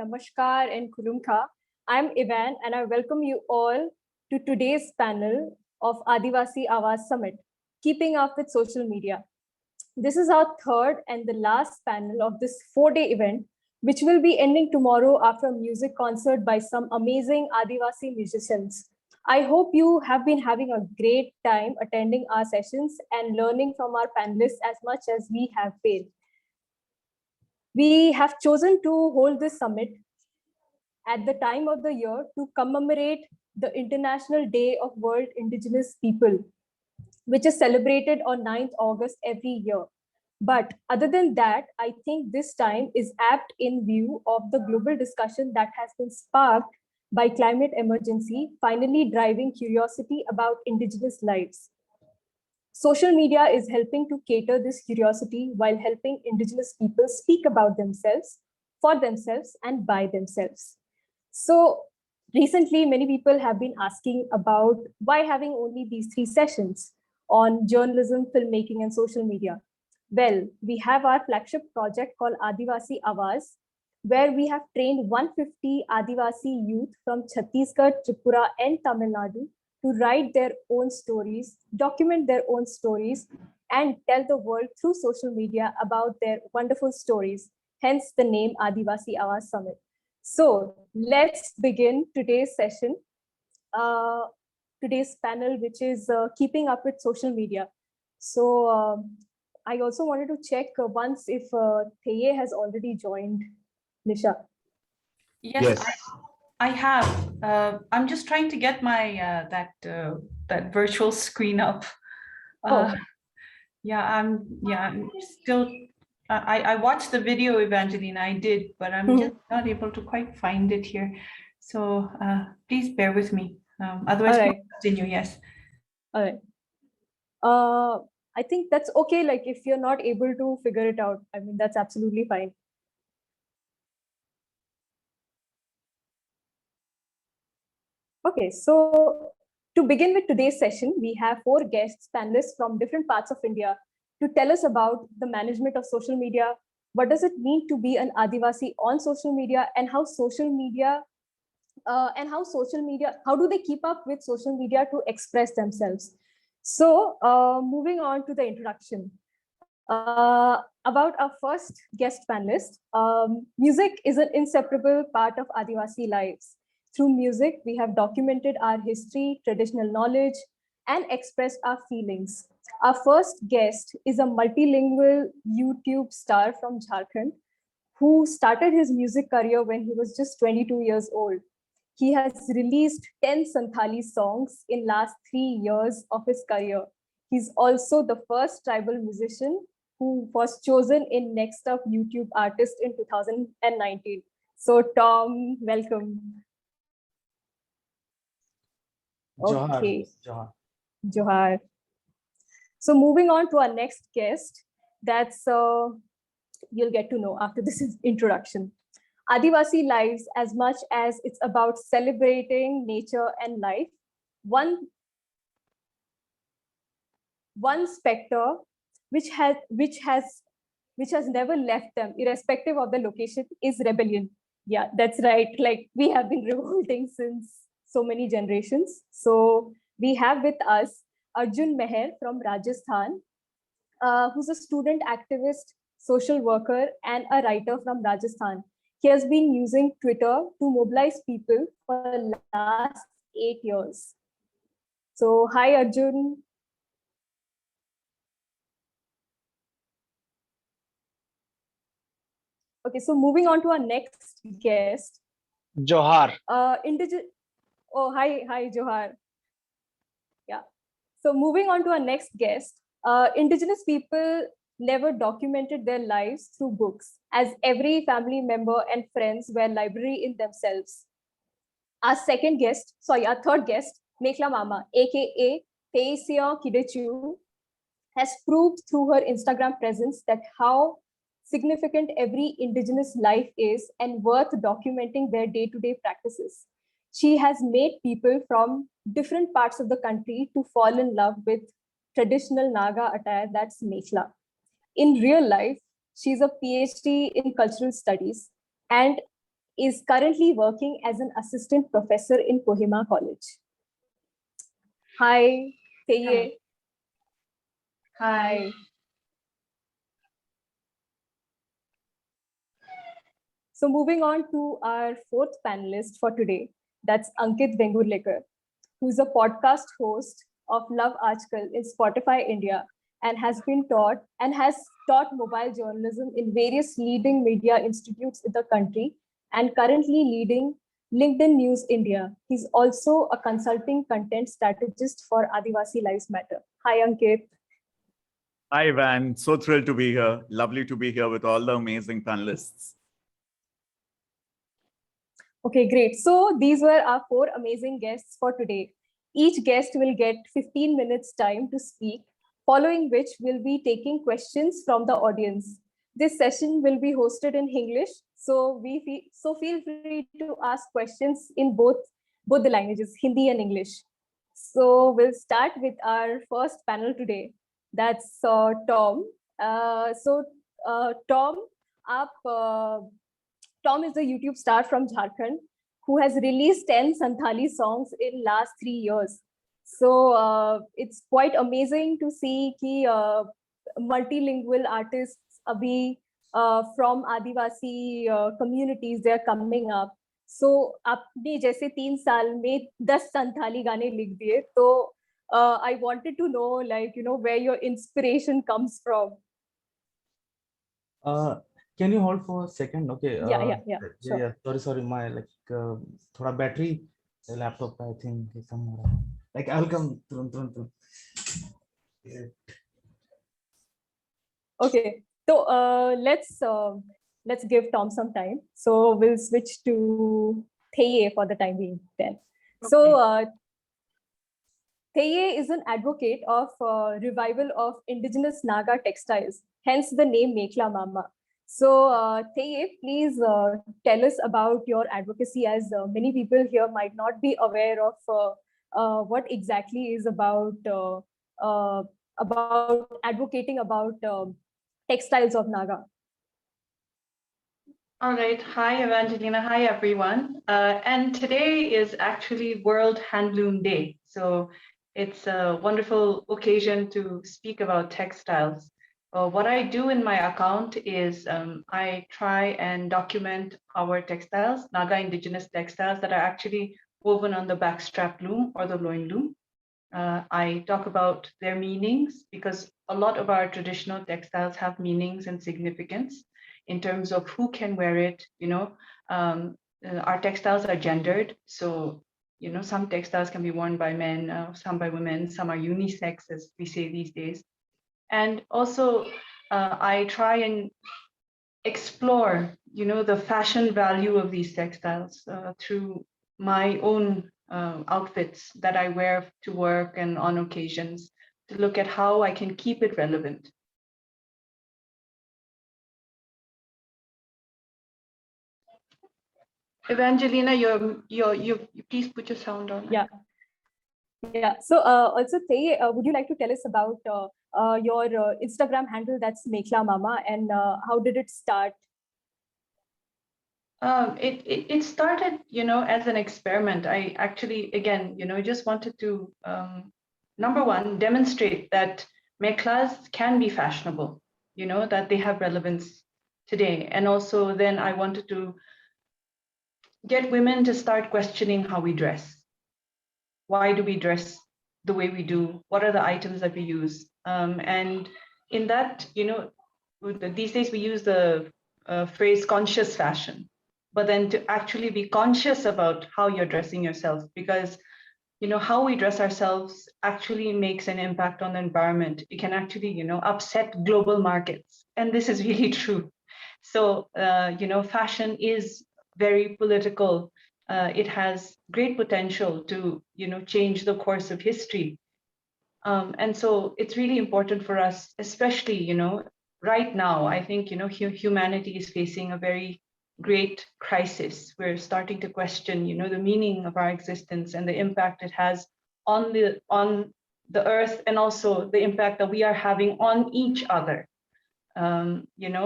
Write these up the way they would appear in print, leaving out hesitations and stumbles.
Namaskar, and Kulumka. I'm Ivan, and I welcome you all to today's panel of Adivasi Awaaz Summit, Keeping Up with Social Media. This is our third and the last panel of this 4-day event, which will be ending tomorrow after a music concert by some amazing Adivasi musicians. I hope you have been having a great time attending our sessions and learning from our panelists as much as we have been. We have chosen to hold this summit at the time of the year to commemorate the International Day of World Indigenous People, which is celebrated on 9th August every year. But other than that, I think this time is apt in view of the global discussion that has been sparked by climate emergency, finally driving curiosity about Indigenous lives. Social media is helping to cater this curiosity while helping Indigenous people speak about themselves, for themselves, and by themselves. So recently, many people have been asking about why having only these 3 sessions on journalism, filmmaking, and social media. Well, we have our flagship project called Adivasi Awaaz, where we have trained 150 Adivasi youth from Chhattisgarh, Tripura, and Tamil Nadu to write their own stories, document their own stories, and tell the world through social media about their wonderful stories, hence the name Adivasi Awaaz Summit. So let's begin today's session, today's panel, which is keeping up with social media. So I also wanted to check once if Theye has already joined, Nisha. Yes. I have. I'm just trying to get my that virtual screen up. I'm still. I watched the video, Evangeline. I did, but I'm just not able to quite find it here. So please bear with me. Otherwise, we'll continue. Yes. All right. I think that's okay. Like if you're not able to figure it out, I mean that's absolutely fine. Okay, so to begin with today's session, we have 4 guests, panelists from different parts of India to tell us about the management of social media, what does it mean to be an Adivasi on social media, and how social media, how do they keep up with social media to express themselves? So moving on to the introduction. About our first guest panelist, music is an inseparable part of Adivasi lives. Through music, we have documented our history, traditional knowledge, and expressed our feelings. Our first guest is a multilingual YouTube star from Jharkhand who started his music career when he was just 22 years old. He has released 10 Santhali songs in last 3 years of his career. He's also the first tribal musician who was chosen in Next Up YouTube Artist in 2019. So Tom, welcome. Johar. Okay. Johar. Johar. So moving on to our next guest, that's you'll get to know after this introduction. Adivasi lives, as much as it's about celebrating nature and life, one specter which has never left them, irrespective of the location, is rebellion. Yeah, that's right. Like we have been revolting since so many generations. So we have with us Arjun Meher from Rajasthan, who's a student activist, social worker, and a writer from Rajasthan. He has been using Twitter to mobilize people for the last 8 years. So, hi, Arjun. Okay, so moving on to our next guest. Johar. Oh, hi, Johar. Yeah. So moving on to our next guest, Indigenous people never documented their lives through books, as every family member and friends were library in themselves. Our third guest, Mekla Mama, aka Teisia Kidechu, has proved through her Instagram presence that how significant every Indigenous life is and worth documenting their day-to-day practices. She has made people from different parts of the country to fall in love with traditional Naga attire, that's Mechla. In real life, she's a PhD in cultural studies, and is currently working as an assistant professor in Kohima College. Hi, Teye. Hi. So moving on to our fourth panelist for today, that's Ankit Vengurlekar, who's a podcast host of Love Aajkal in Spotify India and has taught mobile journalism in various leading media institutes in the country and currently leading LinkedIn News India. He's also a consulting content strategist for Adivasi Lives Matter. Hi, Ankit. Hi, Van. So thrilled to be here. Lovely to be here with all the amazing panelists. Okay, great. So these were our four amazing guests for today. Each guest will get 15 minutes time to speak, following which we'll be taking questions from the audience. This session will be hosted in English, so feel free to ask questions in both the languages, Hindi and English. So we'll start with our first panel today. That's Tom. Tom, Tom is a YouTube star from Jharkhand who has released 10 Santhali songs in last 3 years. So it's quite amazing to see कि multilingual artists abhi from Adivasi communities, they are coming up. So आपने जैसे 3 साल में 10 संथाली गाने लिख दिए, तो I wanted to know, like, you know, where your inspiration comes from. Can you hold for a second? Okay. Sure. Sorry. My thoda battery laptop I think is somewhere. Like I'll come. Okay. So let's give Tom some time. So we'll switch to Theye for the time being then. Okay. So Theye is an advocate of revival of indigenous Naga textiles, hence the name Mekhla Mama. So Theye, please tell us about your advocacy, as many people here might not be aware of what exactly is about advocating about textiles of Naga. All right. Hi, Evangelina. Hi, everyone. And today is actually World Handloom Day. So it's a wonderful occasion to speak about textiles. What I do in my account is I try and document our textiles, Naga indigenous textiles that are actually woven on the backstrap loom or the loin loom. I talk about their meanings because a lot of our traditional textiles have meanings and significance in terms of who can wear it. You know, our textiles are gendered. So, you know, some textiles can be worn by men, some by women, some are unisex, as we say these days. And also, I try and explore, you know, the fashion value of these textiles through my own outfits that I wear to work and on occasions, to look at how I can keep it relevant. Evangelina, you please put your sound on. Yeah. So also, Theye, would you like to tell us about your Instagram handle, that's Mekhla Mama, and how did it start? It started, you know, as an experiment. I actually, again, you know, just wanted to, number one, demonstrate that mekhlas can be fashionable, you know, that they have relevance today. And also then I wanted to get women to start questioning how we dress. Why do we dress the way we do? What are the items that we use? And in that, you know, these days we use the phrase conscious fashion, but then to actually be conscious about how you're dressing yourself, because, you know, how we dress ourselves actually makes an impact on the environment. It can actually, you know, upset global markets. And this is really true. So, you know, fashion is very political. It has great potential to, you know, change the course of history. And so it's really important for us, especially, you know, right now, I think, you know, humanity is facing a very great crisis. We're starting to question, you know, the meaning of our existence and the impact it has on the earth, and also the impact that we are having on each other.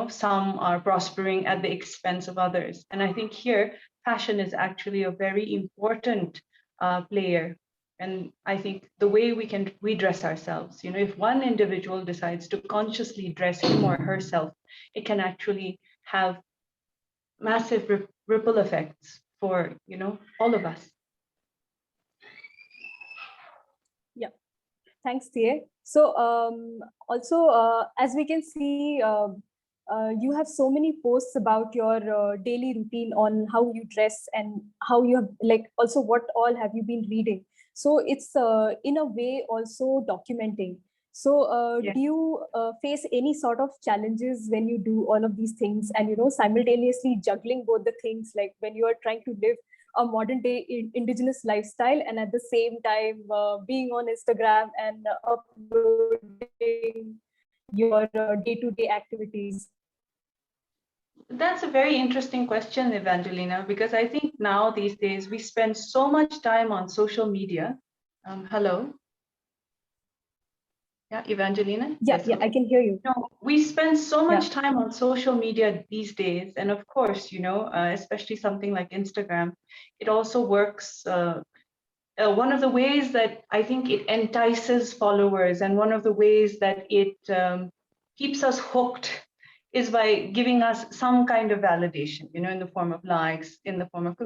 some are prospering at the expense of others. And I think here, fashion is actually a very important player. And I think the way we dress ourselves, if one individual decides to consciously dress him or herself, it can actually have massive ripple effects for, all of us. Yeah, thanks, Thea. So also, as we can see, you have so many posts about your daily routine on how you dress and how you have, like, also what all have you been reading. So it's in a way also documenting. So Yeah. do you face any sort of challenges when you do all of these things and, simultaneously juggling both the things, like when you are trying to live a modern day indigenous lifestyle and at the same time being on Instagram and uploading your day-to-day activities? That's a very interesting question, Evangelina, because I think now these days we spend so much time on social media. Hello? Yeah, Evangelina? Yeah, Yes, yeah, okay. I can hear you. No, we spend so much time on social media these days. And of course, especially something like Instagram, it also works. One of the ways that I think it entices followers and one of the ways that it keeps us hooked is by giving us some kind of validation, in the form of likes, in the form of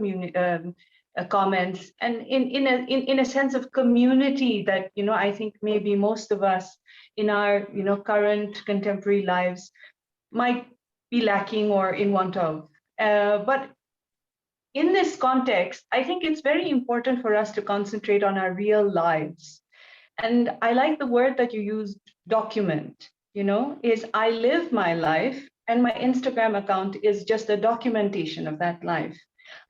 comments, and in a sense of community that, I think maybe most of us in our, current contemporary lives might be lacking or in want of. But in this context, I think it's very important for us to concentrate on our real lives. And I like the word that you used, document, is I live my life and my Instagram account is just a documentation of that life.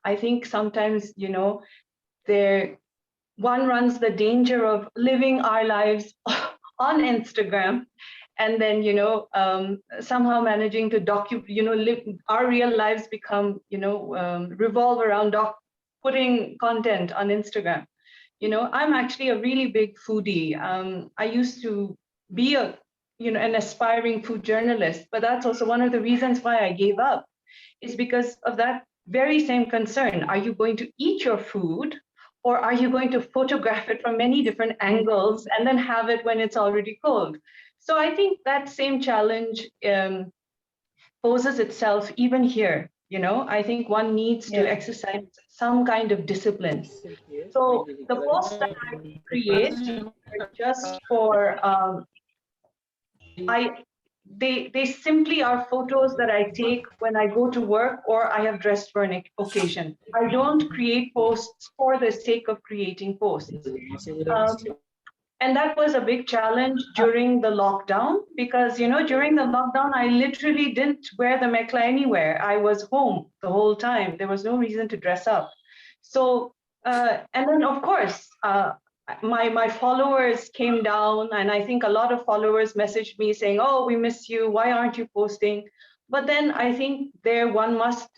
I think sometimes, one runs the danger of living our lives on Instagram and then, somehow managing to live our real lives become, revolve around putting content on Instagram. I'm actually a really big foodie. I used to be an aspiring food journalist, but that's also one of the reasons why I gave up, is because of that very same concern. Are you going to eat your food, or are you going to photograph it from many different angles and then have it when it's already cold? So I think that same challenge poses itself even here. I think one needs to exercise some kind of discipline. So the posts that I create are just for they simply are photos that I take when I go to work or I have dressed for an occasion. I don't create posts for the sake of creating posts. And that was a big challenge during the lockdown because, during the lockdown, I literally didn't wear the mekla anywhere. I was home the whole time. There was no reason to dress up. So, and then of course, my followers came down, and I think a lot of followers messaged me saying, "Oh, we miss you. Why aren't you posting?" But then I think one must,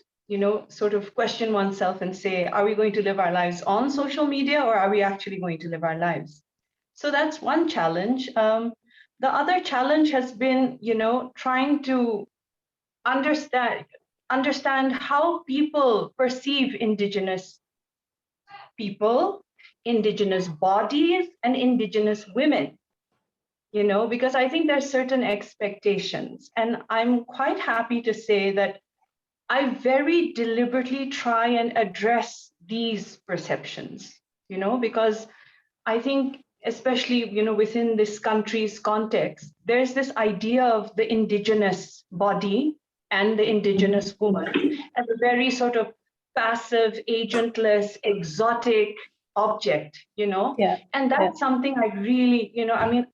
sort of question oneself and say, are we going to live our lives on social media, or are we actually going to live our lives? So that's one challenge. The other challenge has been, trying to understand how people perceive Indigenous people, Indigenous bodies, and Indigenous women. Because I think there's certain expectations, and I'm quite happy to say that I very deliberately try and address these perceptions. Because I think, especially, within this country's context, there's this idea of the Indigenous body and the Indigenous woman as a very sort of passive, agentless, exotic object, and that's something I really,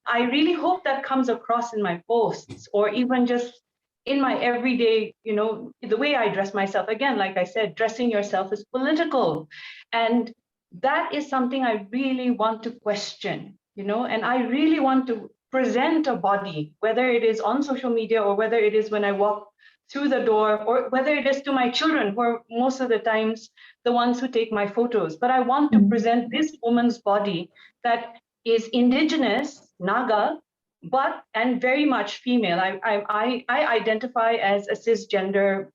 I really hope that comes across in my posts or even just in my everyday, the way I dress myself. Again, like I said, dressing yourself is political. And that is something I really want to question, and I really want to present a body, whether it is on social media or whether it is when I walk through the door or whether it is to my children, who are most of the times the ones who take my photos. But I want to present this woman's body that is Indigenous, Naga, but and very much female. I identify as a cisgender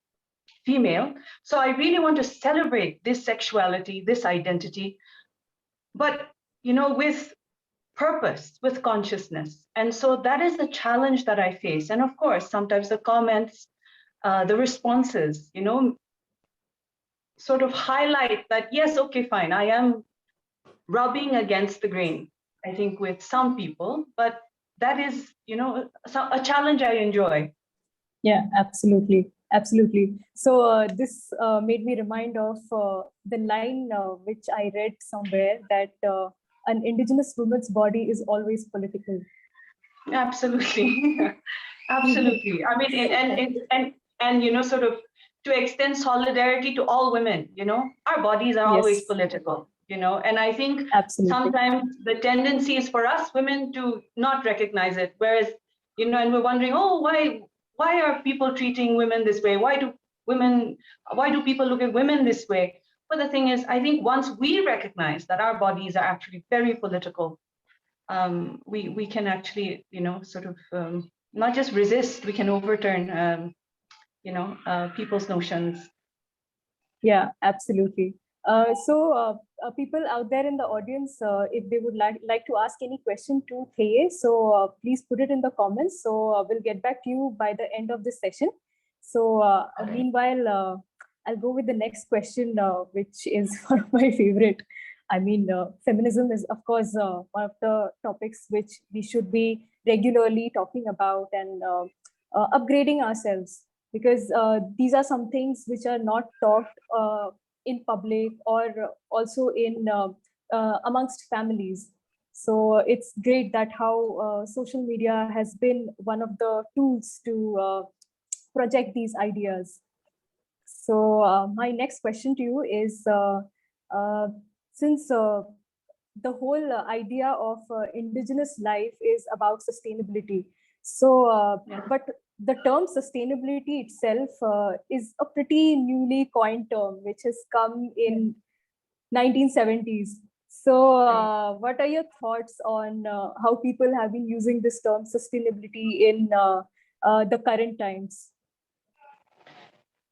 female. So I really want to celebrate this sexuality, this identity, but with purpose, with consciousness. And so that is the challenge that I face. And of course, sometimes the comments, the responses, sort of highlight that, yes, okay, fine, I am rubbing against the grain, I think, with some people, but that is, a challenge I enjoy. Yeah, absolutely. Absolutely. So this made me remind of the line which I read somewhere, that an indigenous woman's body is always political. Absolutely. Absolutely. I mean, and sort of to extend solidarity to all women, our bodies are always Yes. political, and I think Absolutely. sometimes the tendency is for us women to not recognize it, whereas, and we're wondering, oh, why are people treating women this way? Why do people look at women this way? But the thing is, I think once we recognize that our bodies are actually very political, we can actually, sort of not just resist, we can overturn, people's notions. Yeah, absolutely. People out there in the audience, if they would like to ask any question to Theye, so please put it in the comments. So we'll get back to you by the end of this session. So meanwhile, I'll go with the next question, which is one of my favorite. I mean, feminism is, of course, one of the topics which we should be regularly talking about and upgrading ourselves, because these are some things which are not taught in public or also in amongst families. So it's great that how social media has been one of the tools to project these ideas. So my next question to you is, since the whole idea of indigenous life is about sustainability, so but the term sustainability itself is a pretty newly coined term which has come in 1970s. So what are your thoughts on how people have been using this term sustainability in the current times?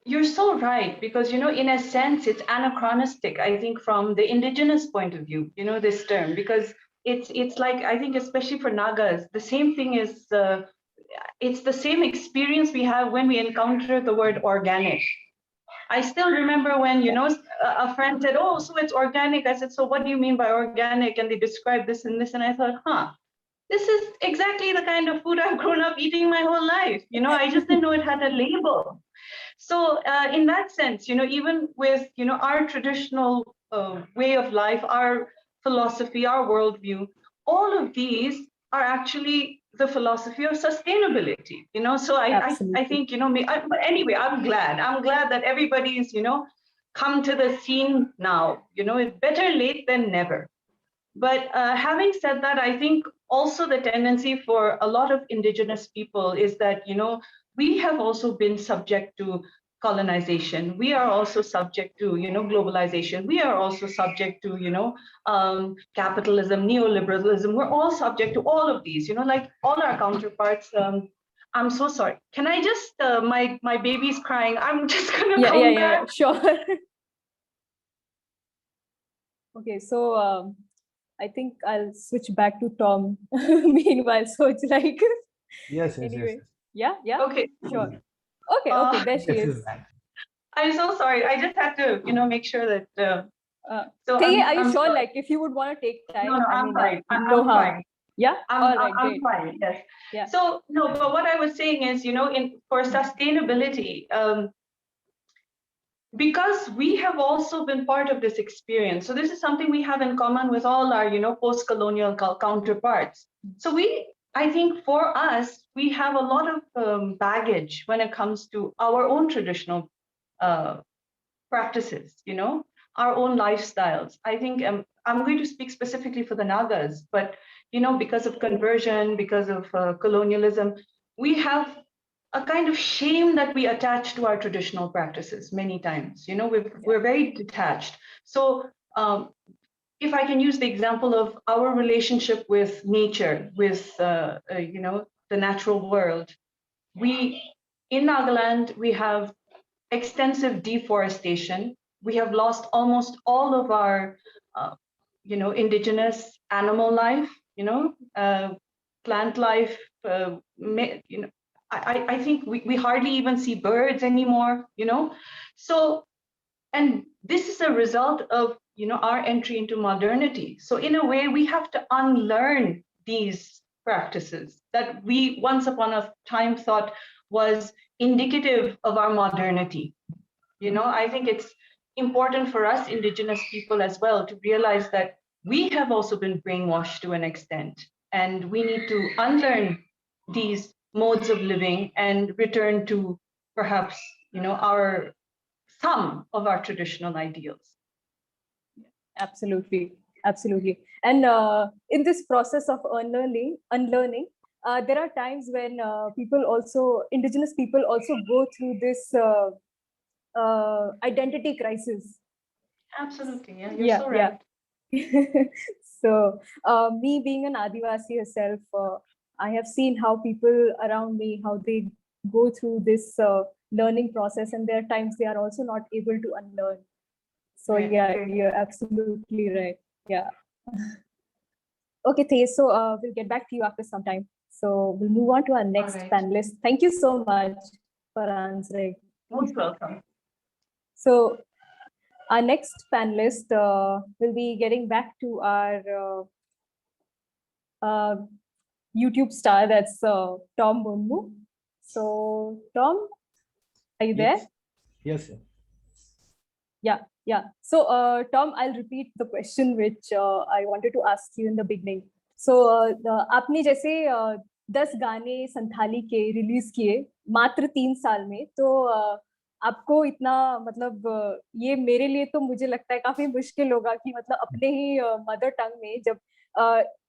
You're so right, because, in a sense, it's anachronistic, I think, from the indigenous point of view, this term, because it's like, I think, especially for Nagas, the same thing is, it's the same experience we have when we encounter the word organic. I still remember when, a friend said, oh, so it's organic. I said, so what do you mean by organic? And they described this and this. And I thought, this is exactly the kind of food I've grown up eating my whole life. I just didn't know it had a label. So in that sense, even with, our traditional way of life, our philosophy, our worldview, all of these are actually the philosophy of sustainability, so I think, but anyway, I'm glad that everybody's, come to the scene now, it's better late than never. But having said that, I think also the tendency for a lot of indigenous people is that, we have also been subject to colonization. We are also subject to, globalization. We are also subject to, capitalism, neoliberalism. We're all subject to all of these, like all our counterparts. I'm so sorry. Can I just, my baby's crying. I'm just gonna come back. Yeah, sure. Okay, so I think I'll switch back to Tom meanwhile. So it's like, Yes, anyway. yes. Yeah, Okay. sure. Okay, there she is. I'm so sorry. I just had to, make sure that. Theye, are you sure? sorry. Like, if you would want to take time, No, I'm fine. no I'm harm. fine. Yeah. All right, I'm great. fine. Yes. Yeah. So no, but what I was saying is, for sustainability, because we have also been part of this experience. So this is something we have in common with all our, post-colonial counterparts. So I think for us, we have a lot of baggage when it comes to our own traditional practices, our own lifestyles. I think I'm going to speak specifically for the Nagas, but, because of conversion, because of colonialism, we have a kind of shame that we attach to our traditional practices many times. We're very detached. So if I can use the example of our relationship with nature, with the natural world, in Nagaland we have extensive deforestation. We have lost almost all of our, indigenous animal life, plant life. I think we hardly even see birds anymore. So, and this is a result of our entry into modernity. So in a way, we have to unlearn these practices that we once upon a time thought was indicative of our modernity. I think it's important for us indigenous people as well to realize that we have also been brainwashed to an extent, and we need to unlearn these modes of living and return to perhaps some of our traditional ideals. Absolutely, absolutely. And in this process of unlearning, there are times when indigenous people also go through this identity crisis. Absolutely, yeah, you're so right. Yeah. So me being an Adivasi herself, I have seen how people around me, how they go through this learning process, and there are times they are also not able to unlearn. So Right. yeah, you're absolutely right. Yeah. Okay, Thay, so we'll get back to you after some time. So we'll move on to our next right. panelist. Thank you so much for answering. Most welcome. So our next panelist will be getting back to our YouTube star, that's Tom Munmu. So Tom, are you there? Yes, sir. Yeah. So Tom, I'll repeat the question which I wanted to ask you in the beginning. So आपने जैसे 10 गाने संथाली के release किए मात्र 3 साल में, तो आपको इतना मतलब ये मेरे लिए तो मुझे लगता है काफी मुश्किल होगा कि मतलब अपने ही मदर टंग में जब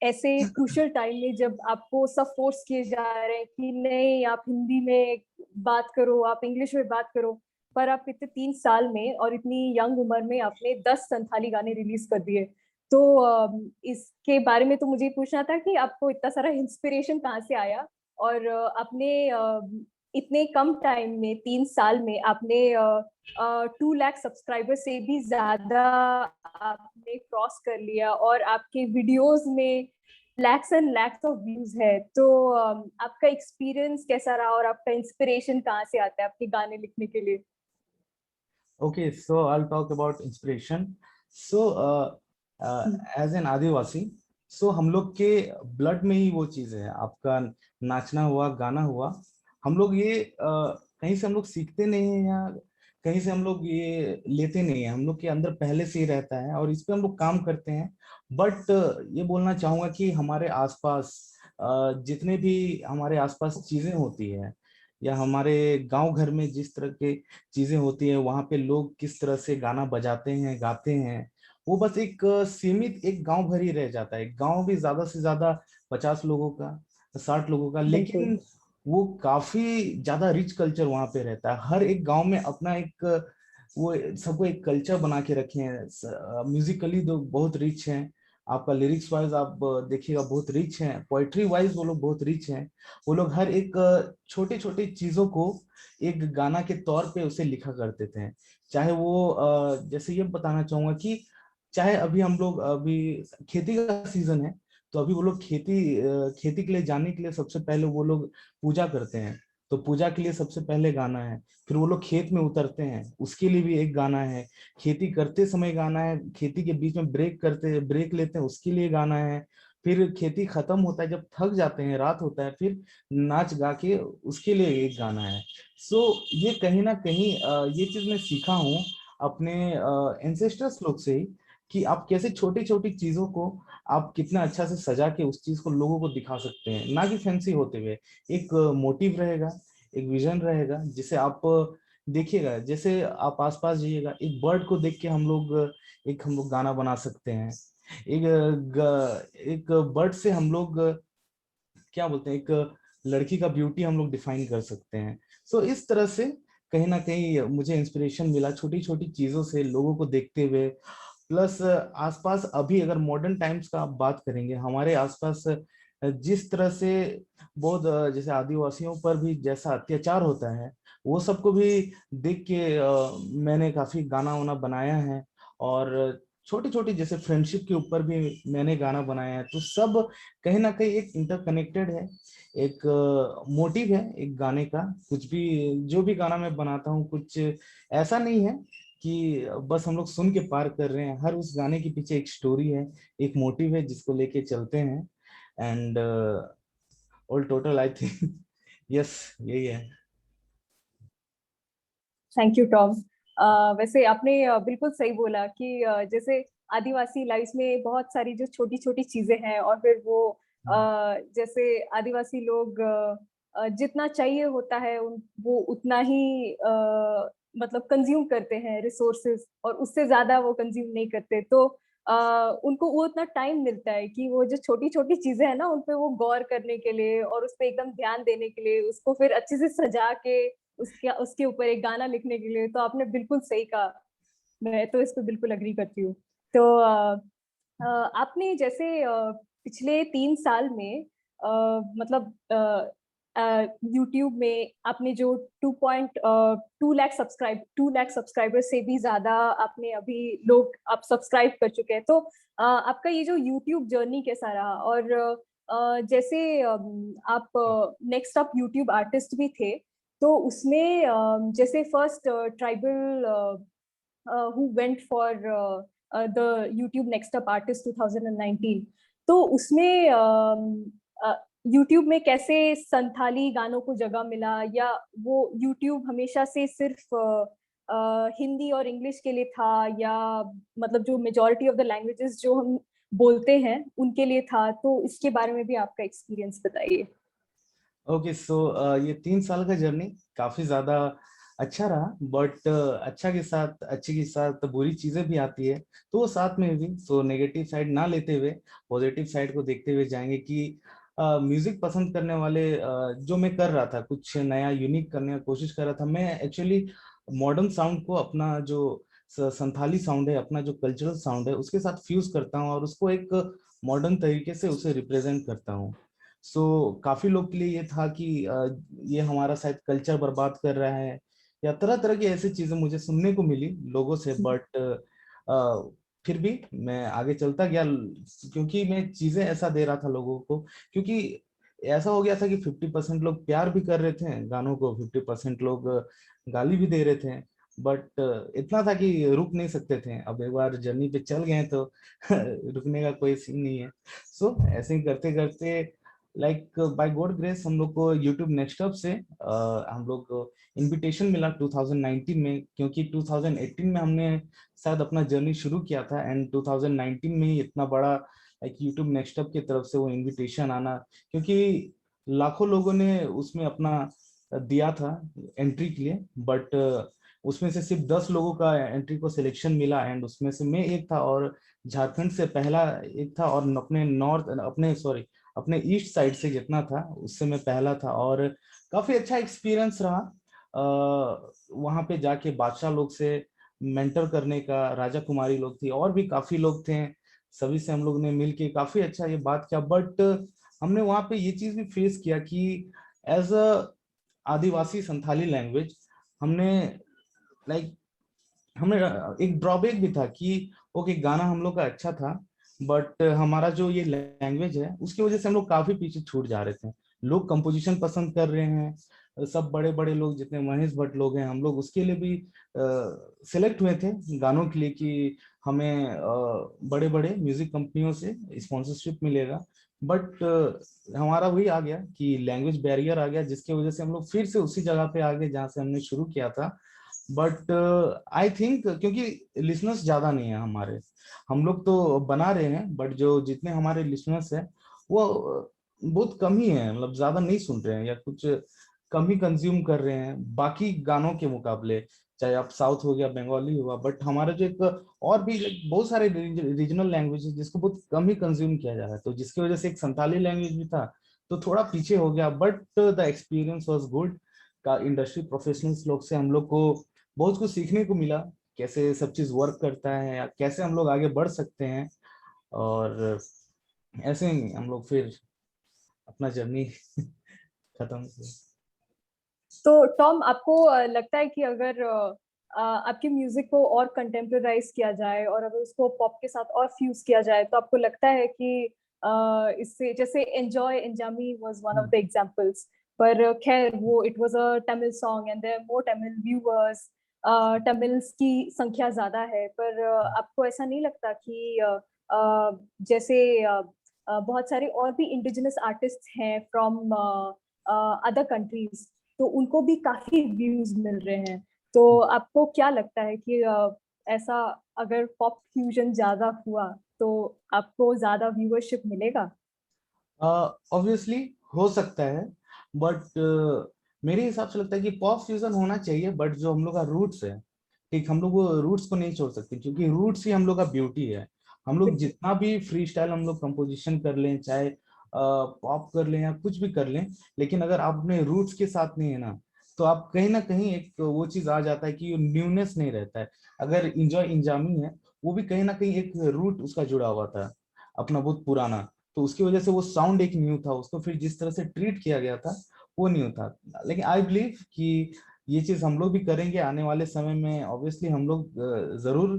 ऐसे क्रूशियल टाइम में जब आपको सब फोर्स किए जा रहे हैं कि नहीं आप हिंदी में बात करो, आप इंग्लिश में बात करो, पर आप इतने 3 साल में और इतनी यंग उम्र में आपने 10 संथाली गाने रिलीज कर दिए। तो इसके बारे में तो मुझे पूछना था कि आपको इतना सारा इंस्पिरेशन कहाँ से आया, और आपने इतने कम टाइम में 3 साल में आपने 2 लाख सब्सक्राइबर से भी ज्यादा आपने क्रॉस कर लिया, और आपके वीडियोस में lakhs and lakhs of views है। तो आपका एक्सपीरियंस कैसा रहा और आपका इंस्पिरेशन कहाँ से आता है आपके गाने लिखने के लिए? Okay, so I'll talk about inspiration. So as an Adivasi, so हम लोग के ब्लड में ही वो चीज है, आपका नाचना हुआ, गाना हुआ, हम लोग ये कहीं से हम लोग सीखते नहीं है या कहीं से हम लोग ये लेते नहीं है, हम लोग के अंदर पहले से ही रहता है और इस पे हम लोग काम करते हैं। बट ये बोलना चाहूंगा कि हमारे आसपास जितने भी हमारे आसपास चीजें होती है या हमारे गांव घर में जिस तरह के चीजें होती है, वहां पे लोग किस तरह से गाना बजाते हैं, गाते हैं, वो बस एक सीमित एक गांव भर ही रह जाता है। गांव भी ज्यादा से ज्यादा 50 लोगों का, 60 लोगों का, लेकिन वो काफी ज्यादा रिच कल्चर वहां पे रहता है। हर एक गांव में अपना एक वो सबको एक कल्चर बना के रखे हैं। म्यूजिकली तो बहुत रिच हैं, आपका लिरिक्स वाइज आप देखिएगा बहुत रिच हैं, पोएट्री वाइज वो लोग बहुत रिच हैं। वो लोग हर एक छोटे छोटे चीजों को एक गाना के तौर पे उसे लिखा करते थे। चाहे वो जैसे ये बताना चाहूंगा कि चाहे अभी हम लोग अभी खेती का सीजन है, तो अभी वो लोग खेती के लिए जाने के लिए सबसे पहले वो लोग पूजा करते हैं, तो पूजा के लिए सबसे पहले गाना है। फिर वो लोग खेत में उतरते हैं, उसके लिए भी एक गाना है। खेती करते समय गाना है, खेती के बीच में ब्रेक लेते हैं, उसके लिए गाना है। फिर खेती खत्म होता है, जब थक जाते हैं, रात होता है, फिर नाच गा के उसके लिए एक गाना है। सो ये कहीं ना कहीं ये चीज मैं सीखा हूँ अपने एंसेस्टर्स लोग से ही, कि आप कैसे छोटी छोटी चीजों को आप कितना अच्छा से सजा के उस चीज को लोगों को दिखा सकते हैं, ना कि फैंसी होते हुए। एक मोटिव रहेगा, एक विजन रहेगा, जिसे आप देखिएगा। जैसे आप आसपास जाइएगा, एक बर्ड को देख के हम लोग गाना बना सकते हैं। एक बर्ड से हम लोग क्या बोलते हैं, एक लड़की का ब्यूटी हम लोग डिफाइन कर सकते हैं। सो इस तरह से कहीं ना कहीं मुझे इंस्पिरेशन मिला छोटी छोटी चीजों से, लोगों को देखते हुए, प्लस आसपास अभी अगर मॉडर्न टाइम्स का आप बात करेंगे, हमारे आसपास जिस तरह से बहुत जैसे आदिवासियों पर भी जैसा अत्याचार होता है, वो सबको भी देख के मैंने काफी गाना वाना बनाया है। और छोटी छोटी जैसे फ्रेंडशिप के ऊपर भी मैंने गाना बनाया है। तो सब कहीं ना कहीं एक इंटरकनेक्टेड है, एक मोटिव है एक गाने का। कुछ भी जो भी गाना मैं बनाता हूँ, कुछ ऐसा नहीं है कि बस हम लोग सुन के पार कर रहे हैं। हर उस गाने के पीछे एक स्टोरी है, एक मोटिव है जिसको लेके चलते हैं। And all total I think yes, यही है। Thank you Tom. वैसे आपने बिल्कुल सही बोला कि जैसे आदिवासी लाइफ में बहुत सारी जो छोटी छोटी चीजें हैं, और फिर वो जैसे आदिवासी लोग जितना चाहिए होता है वो उतना ही मतलब कंज्यूम करते हैं रिसोर्सेज, और उससे ज्यादा वो कंज्यूम नहीं करते। तो उनको वो उतना टाइम मिलता है कि वो जो छोटी छोटी चीजें हैं ना, उन पे वो गौर करने के लिए और उस पे एकदम ध्यान देने के लिए, उसको फिर अच्छे से सजा के उसके ऊपर एक गाना लिखने के लिए। तो आपने बिल्कुल सही कहा, मैं तो इस पे बिल्कुल अग्री करती हूँ। तो आपने जैसे पिछले 3 साल में मतलब यूट्यूब में आपने जो 2 लाख सब्सक्राइबर से भी ज्यादा आपने अभी लोग आप सब्सक्राइब कर चुके हैं। तो आपका ये जो यूट्यूब जर्नी कैसा रहा? और जैसे आप नेक्स्ट अप यूट्यूब आर्टिस्ट भी थे, तो उसमें जैसे first tribal who went for the YouTube Next Up Artist 2019, तो उसमें YouTube में कैसे संथाली गानों को जगह मिला, या वो YouTube हमेशा से सिर्फ हिंदी और इंग्लिश के लिए था, या मतलब जो मेजॉरिटी ऑफ द लैंग्वेजेस जो हम बोलते हैं उनके लिए था? तो इसके बारे में भी आपका एक्सपीरियंस बताइए। ओके, सो ये 3 साल का जर्नी काफी ज्यादा अच्छा रहा। बट अच्छा के साथ, अच्छे के साथ बुरी चीजें भी आती है, तो वो साथ में भी। सो नेगेटिव साइड ना लेते हुए पॉजिटिव साइड को देखते हुए जाएंगे कि म्यूजिक पसंद करने वाले जो मैं कर रहा था, कुछ नया यूनिक करने की कोशिश कर रहा था। मैं एक्चुअली मॉडर्न साउंड को, अपना जो संथाली साउंड है, अपना जो कल्चरल साउंड है, उसके साथ फ्यूज करता हूँ और उसको एक मॉडर्न तरीके से उसे रिप्रेजेंट करता हूँ। सो काफी लोग के लिए ये था कि ये हमारा शायद कल्चर बर्बाद कर रहा है, या तरह तरह की ऐसी चीजें मुझे सुनने को मिली लोगों से। बट फिर भी मैं आगे चलता गया, क्योंकि मैं चीजें ऐसा दे रहा था लोगों को। क्योंकि ऐसा हो गया था कि 50% लोग प्यार भी कर रहे थे गानों को, 50% लोग गाली भी दे रहे थे। बट इतना था कि रुक नहीं सकते थे। अब एक बार जर्नी पे चल गए तो रुकने का कोई सीन नहीं है। सो ऐसे ही करते करते, लाइक बाय गॉड ग्रेस, हम लोग को यूट्यूब नेक्स्ट अप से हम लोग इनविटेशन मिला 2019 में। क्योंकि 2018 में हमने शायद अपना जर्नी शुरू किया था, एंड 2019 में ही इतना बड़ा लाइक यूट्यूब नेक्स्ट अप की तरफ से वो इनविटेशन आना। क्योंकि लाखों लोगों ने उसमें अपना दिया था एंट्री के लिए, बट उसमें से सिर्फ 10 लोगों का एंट्री को सिलेक्शन मिला, एंड उसमें से मैं एक था। और झारखंड से पहला एक था, और अपने नॉर्थ, अपने सॉरी अपने ईस्ट साइड से जितना था उससे मैं पहला था। और काफी अच्छा एक्सपीरियंस रहा वहां पे जाके बादशाह लोग से मेंटर करने का। राजा कुमारी लोग थी और भी काफी लोग थे, सभी से हम लोग ने मिलके काफी अच्छा ये बात किया। बट हमने वहां पे ये चीज भी फेस किया कि as a Adivasi Santhali language, हमने लाइक हमें एक ड्रॉबैक भी था कि ओके, गाना हम लोग का अच्छा था, बट हमारा जो ये लैंग्वेज है उसकी वजह से हम लोग काफी पीछे छूट जा रहे थे। लोग कंपोजिशन पसंद कर रहे हैं, सब बड़े बड़े लोग जितने महेश भट्ट लोग हैं, हम लोग उसके लिए भी सिलेक्ट हुए थे गानों के लिए कि हमें बड़े बड़े म्यूजिक कंपनियों से स्पॉन्सरशिप मिलेगा। बट हमारा वही आ गया कि लैंग्वेज बैरियर आ गया, जिसकी वजह से हम लोग फिर से उसी जगह पे आ गए जहाँ से हमने शुरू किया था। बट आई थिंक क्योंकि लिसनर्स ज्यादा नहीं है हमारे, हम लोग तो बना रहे हैं, बट जो जितने हमारे लिसनर्स हैं वो बहुत कम ही है। मतलब ज्यादा नहीं सुन रहे हैं, या कुछ कम ही कंज्यूम कर रहे हैं बाकी गानों के मुकाबले, चाहे आप साउथ हो गया, बंगाली हुआ। बट हमारा जो एक और भी बहुत सारे रीजनल लैंग्वेज जिसको बहुत कम ही कंज्यूम किया जा रहा है, तो जिसकी वजह से एक संताली लैंग्वेज भी था तो थोड़ा पीछे हो गया। But the experience was good. का इंडस्ट्री प्रोफेशनल्स लोग से हम लोग को बहुत कुछ सीखने को मिला कैसे सब चीज वर्क करता है या कैसे हम लोग आगे बढ़ सकते हैं, और ऐसे ही हम लोग फिर अपना जर्नी खत्म किया। तो टॉम, आपको लगता है कि अगर आपके म्यूजिक को और कंटेम्परराइज किया जाए और अगर उसको पॉप के साथ और फ्यूज किया जाए, तो आपको लगता है कि इससे, जैसे enjoy Enjaami was one of the examples, पर खैर वो it was a Tamil song and there more Tamil viewers, Tamils की संख्या ज्यादा है, पर आपको ऐसा नहीं लगता कि जैसे बहुत सारे और भी इंडिजिनस आर्टिस्ट हैं फ्रॉम अदर कंट्रीज, तो उनको भी काफी व्यूज मिल रहे हैं, तो आपको क्या लगता है कि ऐसा अगर पॉप फ्यूजन ज्यादा हुआ तो आपको ज्यादा व्यूअरशिप मिलेगा? ऑब्वियसली हो सकता है, बट मेरे हिसाब से लगता है कि पॉप फ्यूजन होना चाहिए, बट जो हम लोग का रूट्स है, ठीक, हम लोग वो रूट्स को नहीं छोड़ सकते, क्योंकि रूट्स ही हम लोग का ब्यूटी है। हम लोग जितना भी फ्री स्टाइल हम लोग कंपोजिशन कर लें, चाहे पॉप कर लें या कुछ भी कर लें, लेकिन अगर आप अपने रूट्स के साथ नहीं है ना, तो आप कहीं ना कहीं एक वो चीज आ जाता है कि न्यूनेस नहीं रहता है। अगर इंजॉय इंजामी है, वो भी कहीं ना कहीं एक रूट उसका जुड़ा हुआ था अपना बहुत पुराना, तो उसकी वजह से वो साउंड एक न्यू था, उसको फिर जिस तरह से ट्रीट किया गया था वो न्यू था। लेकिन आई बिलीव कि ये चीज हम लोग भी करेंगे आने वाले समय में। ऑब्वियसली हम लोग जरूर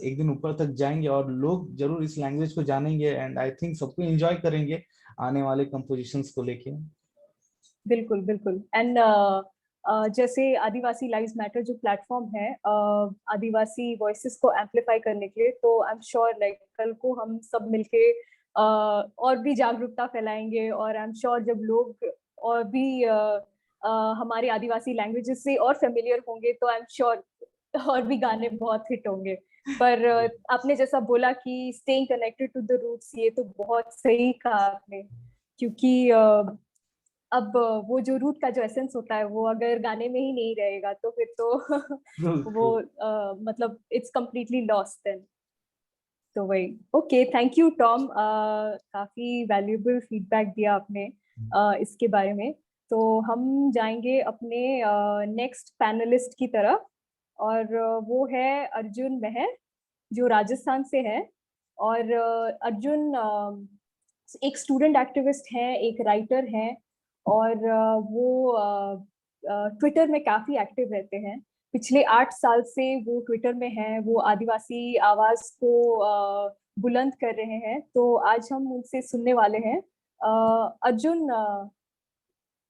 एक दिन ऊपर तक जाएंगे और लोग जरूर इस लैंग्वेज को जानेंगे, एंड आई थिंक सबको एंजॉय करेंगे आने वाले कंपोजिशंस को लेके। बिल्कुल बिल्कुल। एंड जैसे आदिवासी लाइव्स मैटर जो प्लेटफॉर्म है आदिवासी वॉइसेस को एम्पलीफाई करने के लिए, तो आई एम श्योर लाइक कल को हम सब मिलके और भी जागरूकता फैलाएंगे, और आई एम श्योर जब लोग और भी हमारे आदिवासी लैंग्वेजेस से और फेमिलियर होंगे, तो आई एम श्योर और भी गाने बहुत हिट होंगे। पर आपने जैसा बोला कि staying connected to the roots, ये तो बहुत सही कहा आपने, क्योंकि अब वो जो रूट का जो एसेंस होता है वो अगर गाने में ही नहीं रहेगा तो फिर तो वो मतलब इट्स कम्प्लीटली लॉस्ट देन। तो वही। ओके, थैंक यू टॉम, काफी वैल्यूएबल फीडबैक दिया आपने इसके बारे में। तो हम जाएंगे अपने नेक्स्ट पैनलिस्ट की तरफ, और वो है अर्जुन मेहर, जो राजस्थान से है। और अर्जुन एक स्टूडेंट एक्टिविस्ट हैं, एक राइटर हैं, और वो ट्विटर में काफी एक्टिव रहते हैं। पिछले 8 साल से वो ट्विटर में हैं, वो आदिवासी आवाज को बुलंद कर रहे हैं। तो आज हम उनसे सुनने वाले हैं। अर्जुन,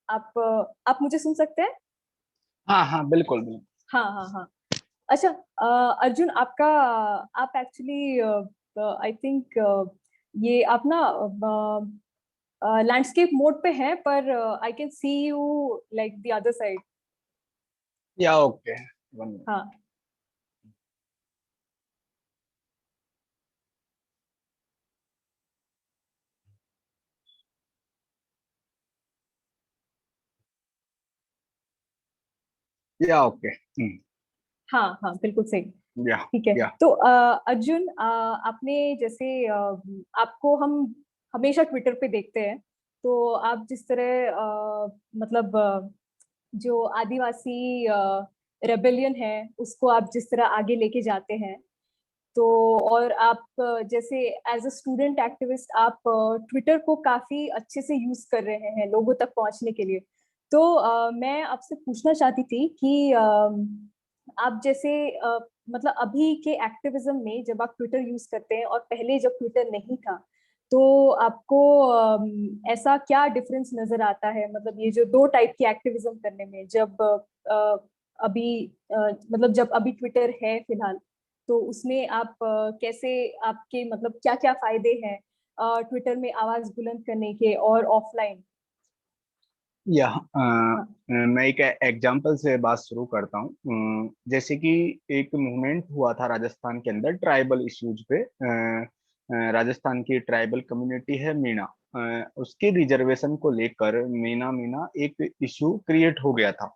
आप मुझे सुन सकते हैं? हाँ हाँ बिल्कुल बिल्कुल। हाँ हाँ हाँ। अच्छा, अर्जुन, आपका आप एक्चुअली आई थिंक ये आप ना लैंडस्केप मोड पे हैं, पर I can see you like the other side. या ओके, हाँ या ओके। हाँ हाँ, बिल्कुल सही। या ठीक है। या तो अर्जुन, आपने जैसे आपको हम हमेशा ट्विटर पे देखते हैं, तो आप जिस तरह मतलब जो आदिवासी रेबेलियन है उसको आप जिस तरह आगे लेके जाते हैं, तो और आप जैसे एज अ स्टूडेंट एक्टिविस्ट आप ट्विटर को काफी अच्छे से यूज कर रहे हैं लोगों तक पहुंचने के लिए। तो मैं आपसे पूछना चाहती थी कि आप जैसे मतलब अभी के एक्टिविज्म में जब आप ट्विटर यूज करते हैं और पहले जब ट्विटर नहीं था, तो आपको ऐसा क्या डिफरेंस नजर आता है, मतलब ये जो दो टाइप की एक्टिविज्म करने में, जब अभी मतलब जब अभी ट्विटर है फिलहाल, तो उसमें आप कैसे, आपके मतलब क्या क्या फायदे हैं ट्विटर में आवाज बुलंद करने के और ऑफलाइन? या हाँ मैं एक एग्जांपल से बात शुरू करता हूँ। जैसे कि एक मूवमेंट हुआ था राजस्थान के अंदर ट्राइबल इश्यूज पे। राजस्थान की ट्राइबल कम्युनिटी है मीणा, उसके रिजर्वेशन को लेकर मीना मीना एक इशू क्रिएट हो गया था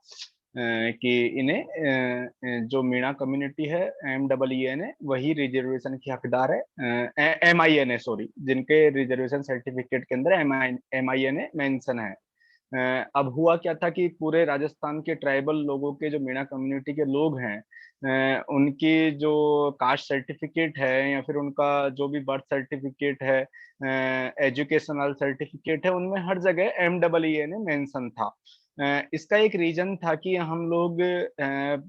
कि इन्हें जो मीणा कम्युनिटी है MEEN वही रिजर्वेशन की हकदार है। MINA सॉरी, जिनके रिजर्वेशन सर्टिफिकेट के अंदर MINA मेंशन है। अब हुआ क्या था कि पूरे राजस्थान के ट्राइबल लोगों के जो मीणा कम्युनिटी के लोग हैं उनकी जो कास्ट सर्टिफिकेट है या फिर उनका जो भी बर्थ सर्टिफिकेट है, एजुकेशनल सर्टिफिकेट है, उनमें हर जगह MEEN मेंशन था। इसका एक रीजन था कि हम लोग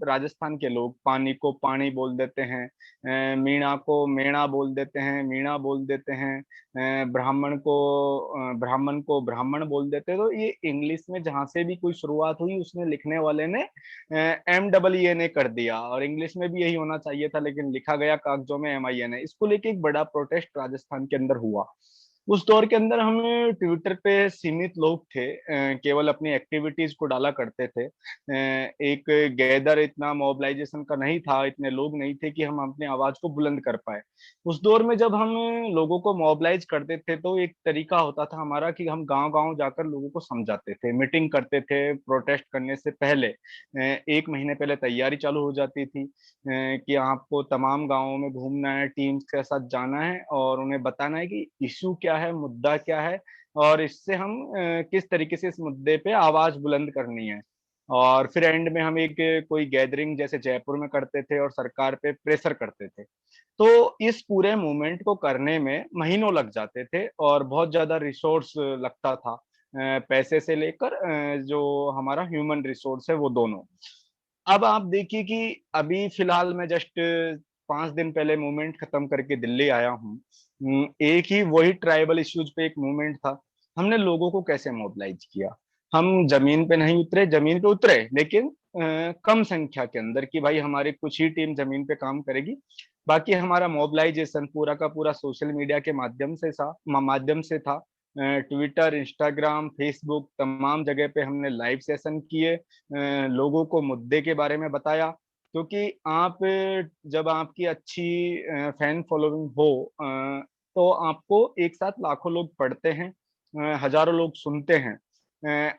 राजस्थान के लोग पानी को पानी बोल देते हैं, मीणा को मेणा बोल देते हैं, मीणा बोल देते हैं, ब्राह्मण को ब्राह्मण बोल देते हैं। तो ये इंग्लिश में जहां से भी कोई शुरुआत हुई उसने लिखने वाले ने MEEN कर दिया, और इंग्लिश में भी यही होना चाहिए था, लेकिन लिखा गया कागजों में MIN। इसको लेके एक बड़ा प्रोटेस्ट राजस्थान के अंदर हुआ। उस दौर के अंदर हम ट्विटर पे सीमित लोग थे, केवल अपनी एक्टिविटीज को डाला करते थे। एक गैदर, इतना मोबिलाइजेशन का नहीं था, इतने लोग नहीं थे कि हम अपनी आवाज को बुलंद कर पाए। उस दौर में जब हम लोगों को मोबिलाइज करते थे तो एक तरीका होता था हमारा कि हम गांव गांव जाकर लोगों को समझाते थे, मीटिंग करते थे। प्रोटेस्ट करने से पहले 1 महीने पहले तैयारी चालू हो जाती थी कि आपको तमाम गांवों में घूमना है, टीम्स के साथ जाना है और उन्हें बताना है कि इशू क्या है, मुद्दा क्या है, और इससे हम किस तरीके से इस मुद्दे पे आवाज बुलंद करनी है। और फिर एंड में हम एक कोई गैदरिंग जैसे जयपुर में करते थे और सरकार पे प्रेशर करते थे। तो इस पूरे मूवमेंट को करने में महीनों लग जाते थे और बहुत ज्यादा रिसोर्स लगता था, पैसे से लेकर जो हमारा ह्यूमन रिसोर्स है वो दोनों। अब आप देखिए कि अभी फिलहाल मैं जस्ट 5 दिन पहले मूवमेंट खत्म करके दिल्ली आया हूँ। एक ही वही ट्राइबल इश्यूज पे एक मूवमेंट था। हमने लोगों को कैसे मोबिलाइज किया? हम जमीन पे नहीं उतरे, जमीन पे उतरे लेकिन कम संख्या के अंदर, कि भाई हमारी कुछ ही टीम जमीन पे काम करेगी, बाकी हमारा मोबिलाइजेशन पूरा का पूरा सोशल मीडिया के माध्यम से था। ट्विटर, इंस्टाग्राम, फेसबुक, तमाम जगह पे हमने लाइव सेशन किए, लोगों को मुद्दे के बारे में बताया। क्योंकि आप जब आपकी अच्छी फैन फॉलोइंग हो, तो आपको एक साथ लाखों लोग पढ़ते हैं, हजारों लोग सुनते हैं।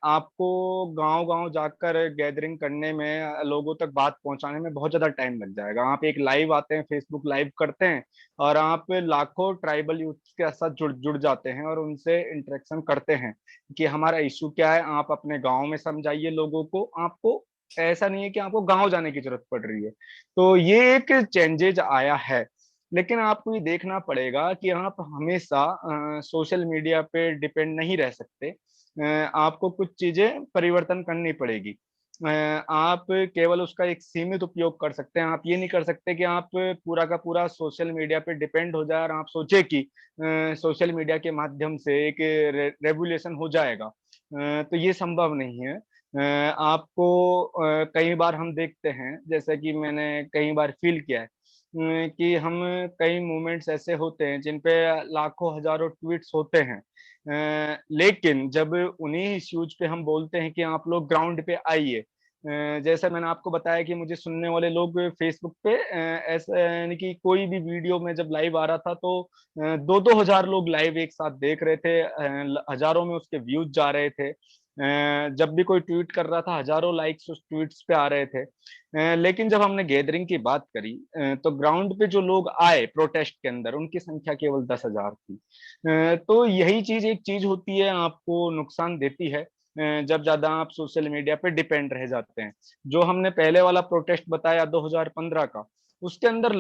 आपको गांव-गांव जाकर गैदरिंग करने में, लोगों तक बात पहुंचाने में बहुत ज्यादा टाइम लग जाएगा। आप एक लाइव आते हैं, फेसबुक लाइव करते हैं और आप लाखों ट्राइबल यूथ के साथ जुड़ जुड़ जाते हैं और उनसे इंटरेक्शन करते हैं कि हमारा इशू क्या है। आप अपने गांव में समझाइए लोगों को, आपको ऐसा नहीं है कि आपको गांव जाने की जरूरत पड़ रही है। तो ये एक चेंजेज आया है, लेकिन आपको ये देखना पड़ेगा कि आप हमेशा सोशल मीडिया पे डिपेंड नहीं रह सकते। आपको कुछ चीजें परिवर्तन करनी पड़ेगी। आप केवल उसका एक सीमित उपयोग कर सकते हैं। आप ये नहीं कर सकते कि आप पूरा का पूरा सोशल मीडिया पे डिपेंड हो जाए और आप सोचे कि सोशल मीडिया के माध्यम से एक रेवोल्यूशन हो जाएगा। तो ये संभव नहीं है। आपको कई बार हम देखते हैं, जैसे कि मैंने कई बार फील किया है, कि हम कई मूवमेंट्स ऐसे होते हैं जिन पे लाखों हजारों ट्वीट्स होते हैं, लेकिन जब उन्हीं इश्यूज पे हम बोलते हैं कि आप लोग ग्राउंड पे आइए, जैसा मैंने आपको बताया कि मुझे सुनने वाले लोग फेसबुक पे ऐसा, यानी कि कोई भी वीडियो में जब लाइव आ रहा था तो 2-2 हजार लोग लाइव एक साथ देख रहे थे, हजारों में उसके व्यूज जा रहे थे। जब भी कोई ट्वीट कर रहा था हजारों लाइक्स उस ट्वीट्स पे आ रहे थे। लेकिन जब हमने गैदरिंग की बात करी, तो ग्राउंड पे जो लोग आए प्रोटेस्ट के अंदर, उनकी संख्या केवल 10,000 थी। तो यही चीज एक चीज होती है, आपको नुकसान देती है जब ज्यादा आप सोशल मीडिया पे डिपेंड रह जाते हैं। जो हमने पहले वाला प्रोटेस्ट बताया 2015 का, उसके अंदर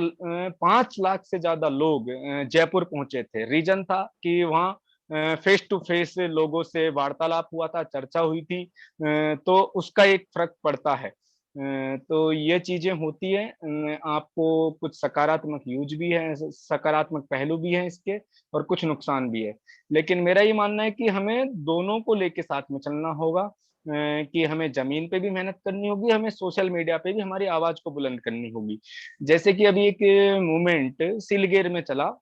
5 लाख से ज्यादा लोग जयपुर पहुंचे थे। रीजन था कि वहाँ फेस टू फेस लोगों से वार्तालाप हुआ था, चर्चा हुई थी। तो उसका एक फर्क पड़ता है। तो ये चीजें होती है। आपको कुछ सकारात्मक यूज भी है, सकारात्मक पहलू भी है इसके, और कुछ नुकसान भी है। लेकिन मेरा ये मानना है कि हमें दोनों को लेके साथ में चलना होगा, कि हमें जमीन पे भी मेहनत करनी होगी, हमें सोशल मीडिया पे भी हमारी आवाज को बुलंद करनी होगी। जैसे कि अभी एक मूवमेंट सिलगेर में चला,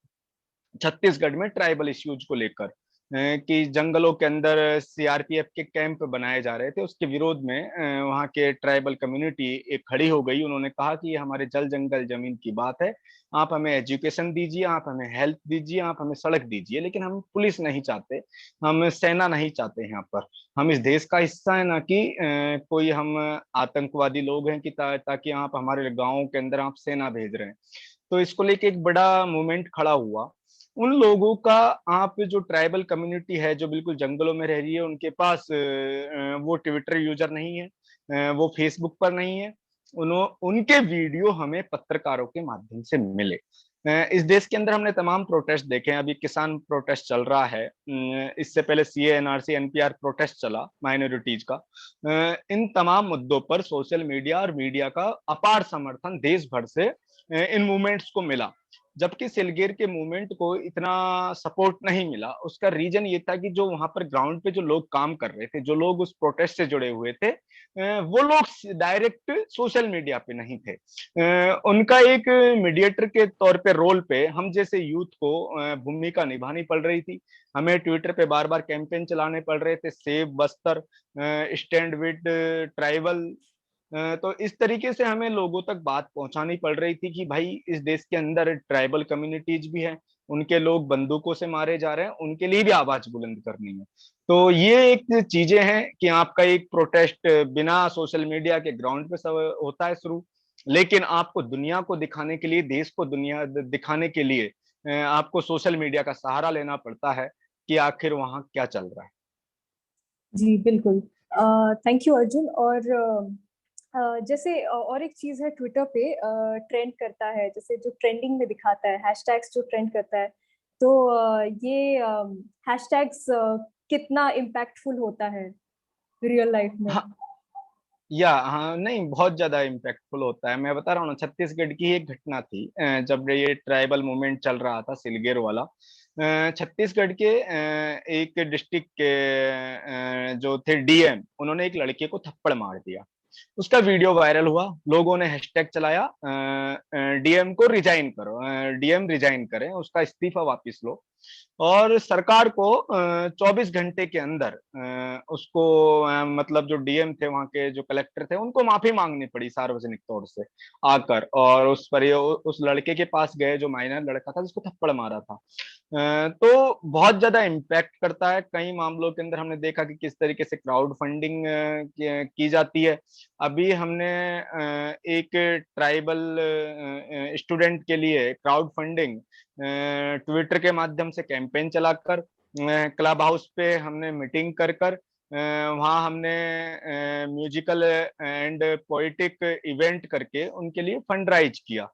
छत्तीसगढ़ में ट्राइबल इश्यूज को लेकर, कि जंगलों के अंदर सीआरपीएफ के कैंप बनाए जा रहे थे। उसके विरोध में वहाँ के ट्राइबल कम्युनिटी एक खड़ी हो गई। उन्होंने कहा कि ये हमारे जल जंगल जमीन की बात है, आप हमें एजुकेशन दीजिए, आप हमें हेल्थ दीजिए, आप हमें सड़क दीजिए, लेकिन हम पुलिस नहीं चाहते, हम सेना नहीं चाहते। यहाँ पर हम इस देश का हिस्सा है, ना कि कोई हम आतंकवादी लोग हैं कि ताकि आप हमारे गाँव के अंदर आप सेना भेज रहे हैं। तो इसको लेके एक बड़ा मूवमेंट खड़ा हुआ। उन लोगों का, आप जो ट्राइबल कम्युनिटी है जो बिल्कुल जंगलों में रह रही है, उनके पास वो ट्विटर यूजर नहीं है, वो फेसबुक पर नहीं है, उनके वीडियो हमें पत्रकारों के माध्यम से मिले। इस देश के अंदर हमने तमाम प्रोटेस्ट देखे हैं। अभी किसान प्रोटेस्ट चल रहा है, इससे पहले सीए एनआरसी एनपीआर प्रोटेस्ट चला माइनॉरिटीज का। इन तमाम मुद्दों पर सोशल मीडिया और मीडिया का अपार समर्थन देश भर से इन मूवमेंट्स को मिला, जबकि सिलगेर के मूवमेंट को इतना सपोर्ट नहीं मिला। उसका रीजन ये था कि जो वहां पर ग्राउंड पे जो लोग काम कर रहे थे, जो लोग उस प्रोटेस्ट से जुड़े हुए थे, वो लोग डायरेक्ट सोशल मीडिया पे नहीं थे। उनका एक मीडिएटर के तौर पे रोल पे हम जैसे यूथ को भूमिका निभानी पड़ रही थी। हमें ट्विटर पे बार बार कैंपेन चलाने पड़ रहे थे, save Bastar, stand with tribal. तो इस तरीके से हमें लोगों तक बात पहुंचानी पड़ रही थी कि भाई इस देश के अंदर ट्राइबल कम्युनिटीज भी हैं, उनके लोग बंदूकों से मारे जा रहे हैं, उनके लिए भी आवाज बुलंद करनी है। तो ये एक चीजें हैं कि आपका एक प्रोटेस्ट बिना सोशल मीडिया के ग्राउंड पे सब होता है शुरू, लेकिन आपको दुनिया को दिखाने के लिए, देश को दुनिया दिखाने के लिए आपको सोशल मीडिया का सहारा लेना पड़ता है कि आखिर वहां क्या चल रहा है। जी बिल्कुल, थैंक यू अर्जुन। और जैसे और एक चीज है, ट्विटर पे ट्रेंड करता है, जैसे जो ट्रेंडिंग में दिखाता है, हैशटैग्स जो ट्रेंड करता है, तो ये हैशटैग्स कितना इम्पैक्टफुल होता है रियल लाइफ में? हाँ, हाँ, नहीं, बहुत ज्यादा इम्पैक्टफुल होता है। मैं बता रहा हूँ ना, छत्तीसगढ़ की एक घटना थी, जब ये ट्राइबल मूवमेंट चल रहा था सिलगेर वाला। छत्तीसगढ़ के एक डिस्ट्रिक्ट के जो थे डीएम, उन्होंने एक लड़के को थप्पड़ मार दिया। उसका वीडियो वायरल हुआ, लोगों ने हैशटैग चलाया, डीएम को रिजाइन करो, डीएम रिजाइन करें, उसका इस्तीफा वापस लो। और सरकार को 24 घंटे के अंदर उसको मतलब जो डीएम थे, वहां के जो कलेक्टर थे, उनको माफी मांगनी पड़ी सार्वजनिक तौर से आकर। और उस पर उस लड़के के पास गए जो माइनर लड़का था जिसको थप्पड़ मारा था। तो बहुत ज्यादा इम्पैक्ट करता है। कई मामलों के अंदर हमने देखा कि किस तरीके से क्राउड फंडिंग की जाती है। अभी हमने एक ट्राइबल स्टूडेंट के लिए क्राउड फंडिंग ट्विटर के माध्यम से कैंपेन चलाकर, क्लब हाउस पे हमने मीटिंग कर कर, वहाँ हमने म्यूजिकल एंड पोइटिक इवेंट करके उनके लिए फंड राइज किया।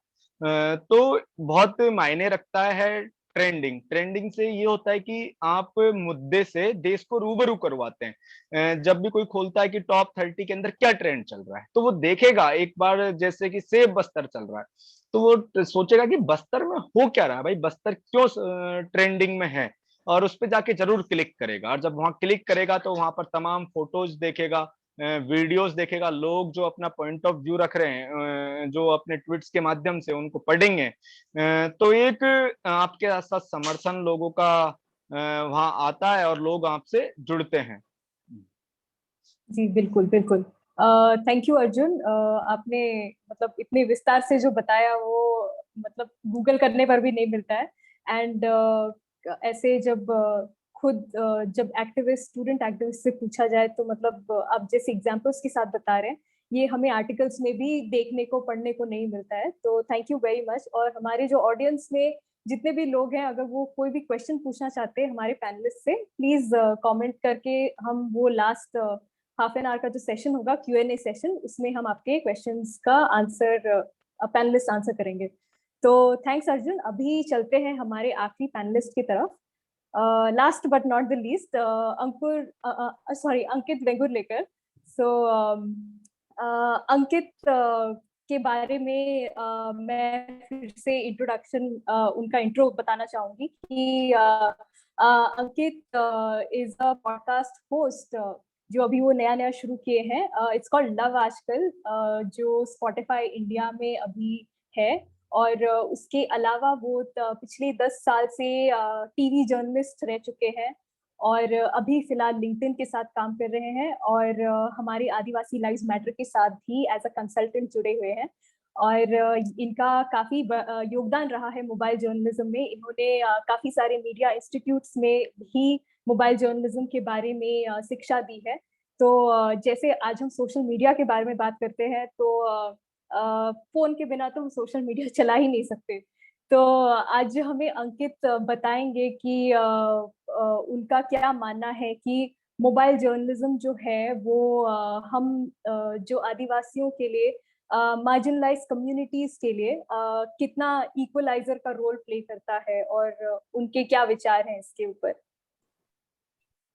तो बहुत मायने रखता है ट्रेंडिंग। ट्रेंडिंग से ये होता है कि आप मुद्दे से देश को रूबरू करवाते हैं। जब भी कोई खोलता है कि टॉप 30 के अंदर क्या ट्रेंड चल रहा है, तो वो देखेगा एक बार, जैसे कि सेव बस्तर चल रहा है, तो वो सोचेगा कि बस्तर में हो क्या रहा है भाई, बस्तर क्यों ट्रेंडिंग में है, और उस पर जाके जरूर क्लिक करेगा। और जब वहां क्लिक करेगा तो वहां पर तमाम फोटोज देखेगा, वीडियोस देखेगा, लोग जो अपना पॉइंट ऑफ व्यू रख रहे हैं, जो अपने ट्वीट्स के माध्यम से उनको पढ़ेंगे। तो एक आपके साथ समर्थन लोगों का वहां आता है और लोग आपसे जुड़ते हैं। जी बिल्कुल बिल्कुल, थैंक यू अर्जुन। आपने मतलब इतने विस्तार से जो बताया वो मतलब गूगल करने पर भी नहीं मिलता है। एंड ऐसे जब खुद जब एक्टिविस्ट, स्टूडेंट एक्टिविस्ट से पूछा जाए, तो मतलब आप जैसे एग्जांपल्स के साथ बता रहे हैं, ये हमें आर्टिकल्स में भी देखने को, पढ़ने को नहीं मिलता है। तो थैंक यू वेरी मच। और हमारे जो ऑडियंस में जितने भी लोग हैं, अगर वो कोई भी क्वेश्चन पूछना चाहते हैं हमारे पैनलिस्ट से, प्लीज कमेंट करके हम वो लास्ट हाफ एन आवर का जो सेशन होगा, Q&A सेशन, उसमें हम आपके क्वेश्चंस का आंसर, पैनलिस्ट आंसर करेंगे। तो थैंक्स अर्जुन। अभी चलते हैं हमारे आखिरी पैनलिस्ट की तरफ, last but not the least, Ankit Vengurlekar. So Ankit के बारे में मैं फिर से इंट्रोडक्शन, उनका इंट्रो बताना चाहूंगी कि अंकित इज अ पॉडकास्ट होस्ट जो अभी वो नया नया शुरू किए हैं। इट्स कॉल्ड लव आजकल, जो स्पॉटिफाई इंडिया में अभी है। और उसके अलावा वो पिछले 10 साल से टीवी जर्नलिस्ट रह चुके हैं, और अभी फिलहाल लिंक्डइन के साथ काम कर रहे हैं, और हमारे आदिवासी लाइव्स मैटर के साथ भी एज अ कंसल्टेंट जुड़े हुए हैं। और इनका काफी योगदान रहा है मोबाइल जर्नलिज्म में। इन्होंने काफी सारे मीडिया इंस्टीट्यूट्स में भी मोबाइल जर्नलिज्म के बारे में शिक्षा दी है। तो जैसे आज हम सोशल मीडिया के बारे में बात करते हैं, तो फोन के बिना तो हम सोशल मीडिया चला ही नहीं सकते। तो आज हमें अंकित बताएंगे कि उनका क्या मानना है कि मोबाइल जर्नलिज्म जो है वो हम जो आदिवासियों के लिए मार्जिनलाइज कम्युनिटीज के लिए कितना इक्वलाइजर का रोल प्ले करता है और उनके क्या विचार हैं इसके ऊपर।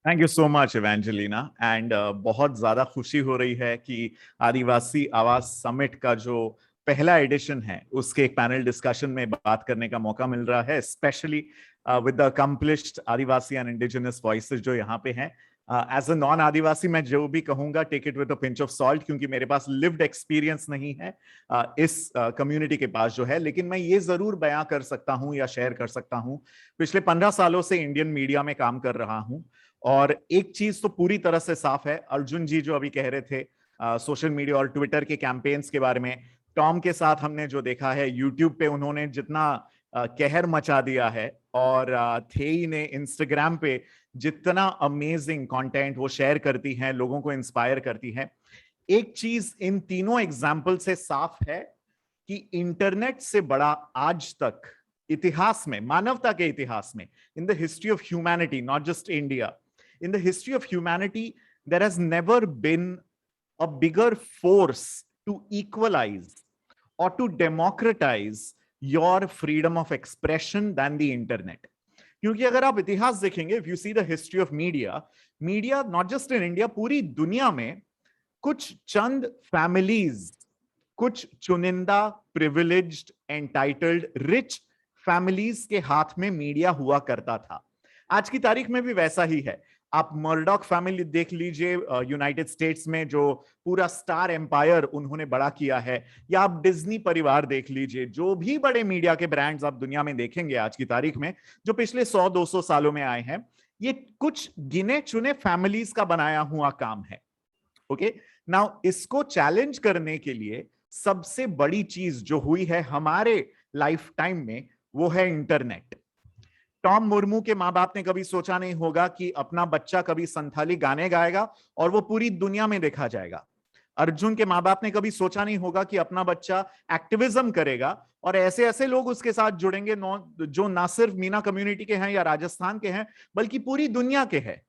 Thank you so much Evangelina and बहुत ज्यादा खुशी हो रही है कि आदिवासी आवाज समिट का जो पहला एडिशन है उसके एक पैनल डिस्कशन में बात करने का मौका मिल रहा है, specially with the accomplished Adivasi and indigenous voices जो यहाँ पे हैं। एज अ नॉन आदिवासी मैं जो भी कहूंगा take it with a pinch of salt, क्योंकि मेरे पास लिव्ड एक्सपीरियंस नहीं है इस कम्युनिटी के पास जो है, लेकिन मैं ये जरूर बयां कर सकता हूं या शेयर कर सकता हूं। पिछले 15 सालों से इंडियन मीडिया में काम कर रहा हूं और एक चीज तो पूरी तरह से साफ है, अर्जुन जी जो अभी कह रहे थे सोशल मीडिया और ट्विटर के कैंपेन्स के बारे में, टॉम के साथ हमने जो देखा है यूट्यूब पे उन्होंने जितना कहर मचा दिया है, और थेई ने इंस्टाग्राम पे जितना अमेजिंग कंटेंट वो शेयर करती हैं, लोगों को इंस्पायर करती हैं। एक चीज इन तीनों एग्जाम्पल से साफ है कि इंटरनेट से बड़ा आज तक इतिहास में, मानवता के इतिहास में, in the history of humanity, not just India, in the history of humanity, there has never been a bigger force to equalize or to democratize your freedom of expression than the internet. क्योंकि अगर आप इतिहास देखेंगे, if you see the history of media, not just in India, पूरी दुनिया में कुछ चंद families, कुछ चुनिंदा privileged, entitled, rich families के हाथ में मीडिया हुआ करता था। आज की तारीख में भी वैसा ही है। आप मर्डॉक फैमिली देख लीजिए यूनाइटेड स्टेट्स में, जो पूरा स्टार एम्पायर उन्होंने बड़ा किया है, या आप डिज्नी परिवार देख लीजिए, जो भी बड़े मीडिया के ब्रांड्स आप दुनिया में देखेंगे आज की तारीख में जो पिछले 100-200 सालों में आए हैं, ये कुछ गिने चुने फैमिलीज का बनाया हुआ काम है। ओके, नाउ इसको चैलेंज करने के लिए सबसे बड़ी चीज जो हुई है हमारे लाइफ टाइम में वो है इंटरनेट। टॉम मुर्मू के माँ बाप ने कभी सोचा नहीं होगा कि अपना बच्चा कभी संथाली गाने गाएगा और वो पूरी दुनिया में देखा जाएगा। अर्जुन के माँ बाप ने कभी सोचा नहीं होगा कि अपना बच्चा एक्टिविज्म करेगा और ऐसे ऐसे लोग उसके साथ जुड़ेंगे जो ना सिर्फ मीना कम्युनिटी के हैं या राजस्थान के हैं, बल्कि पूरी दुनिया के हैं।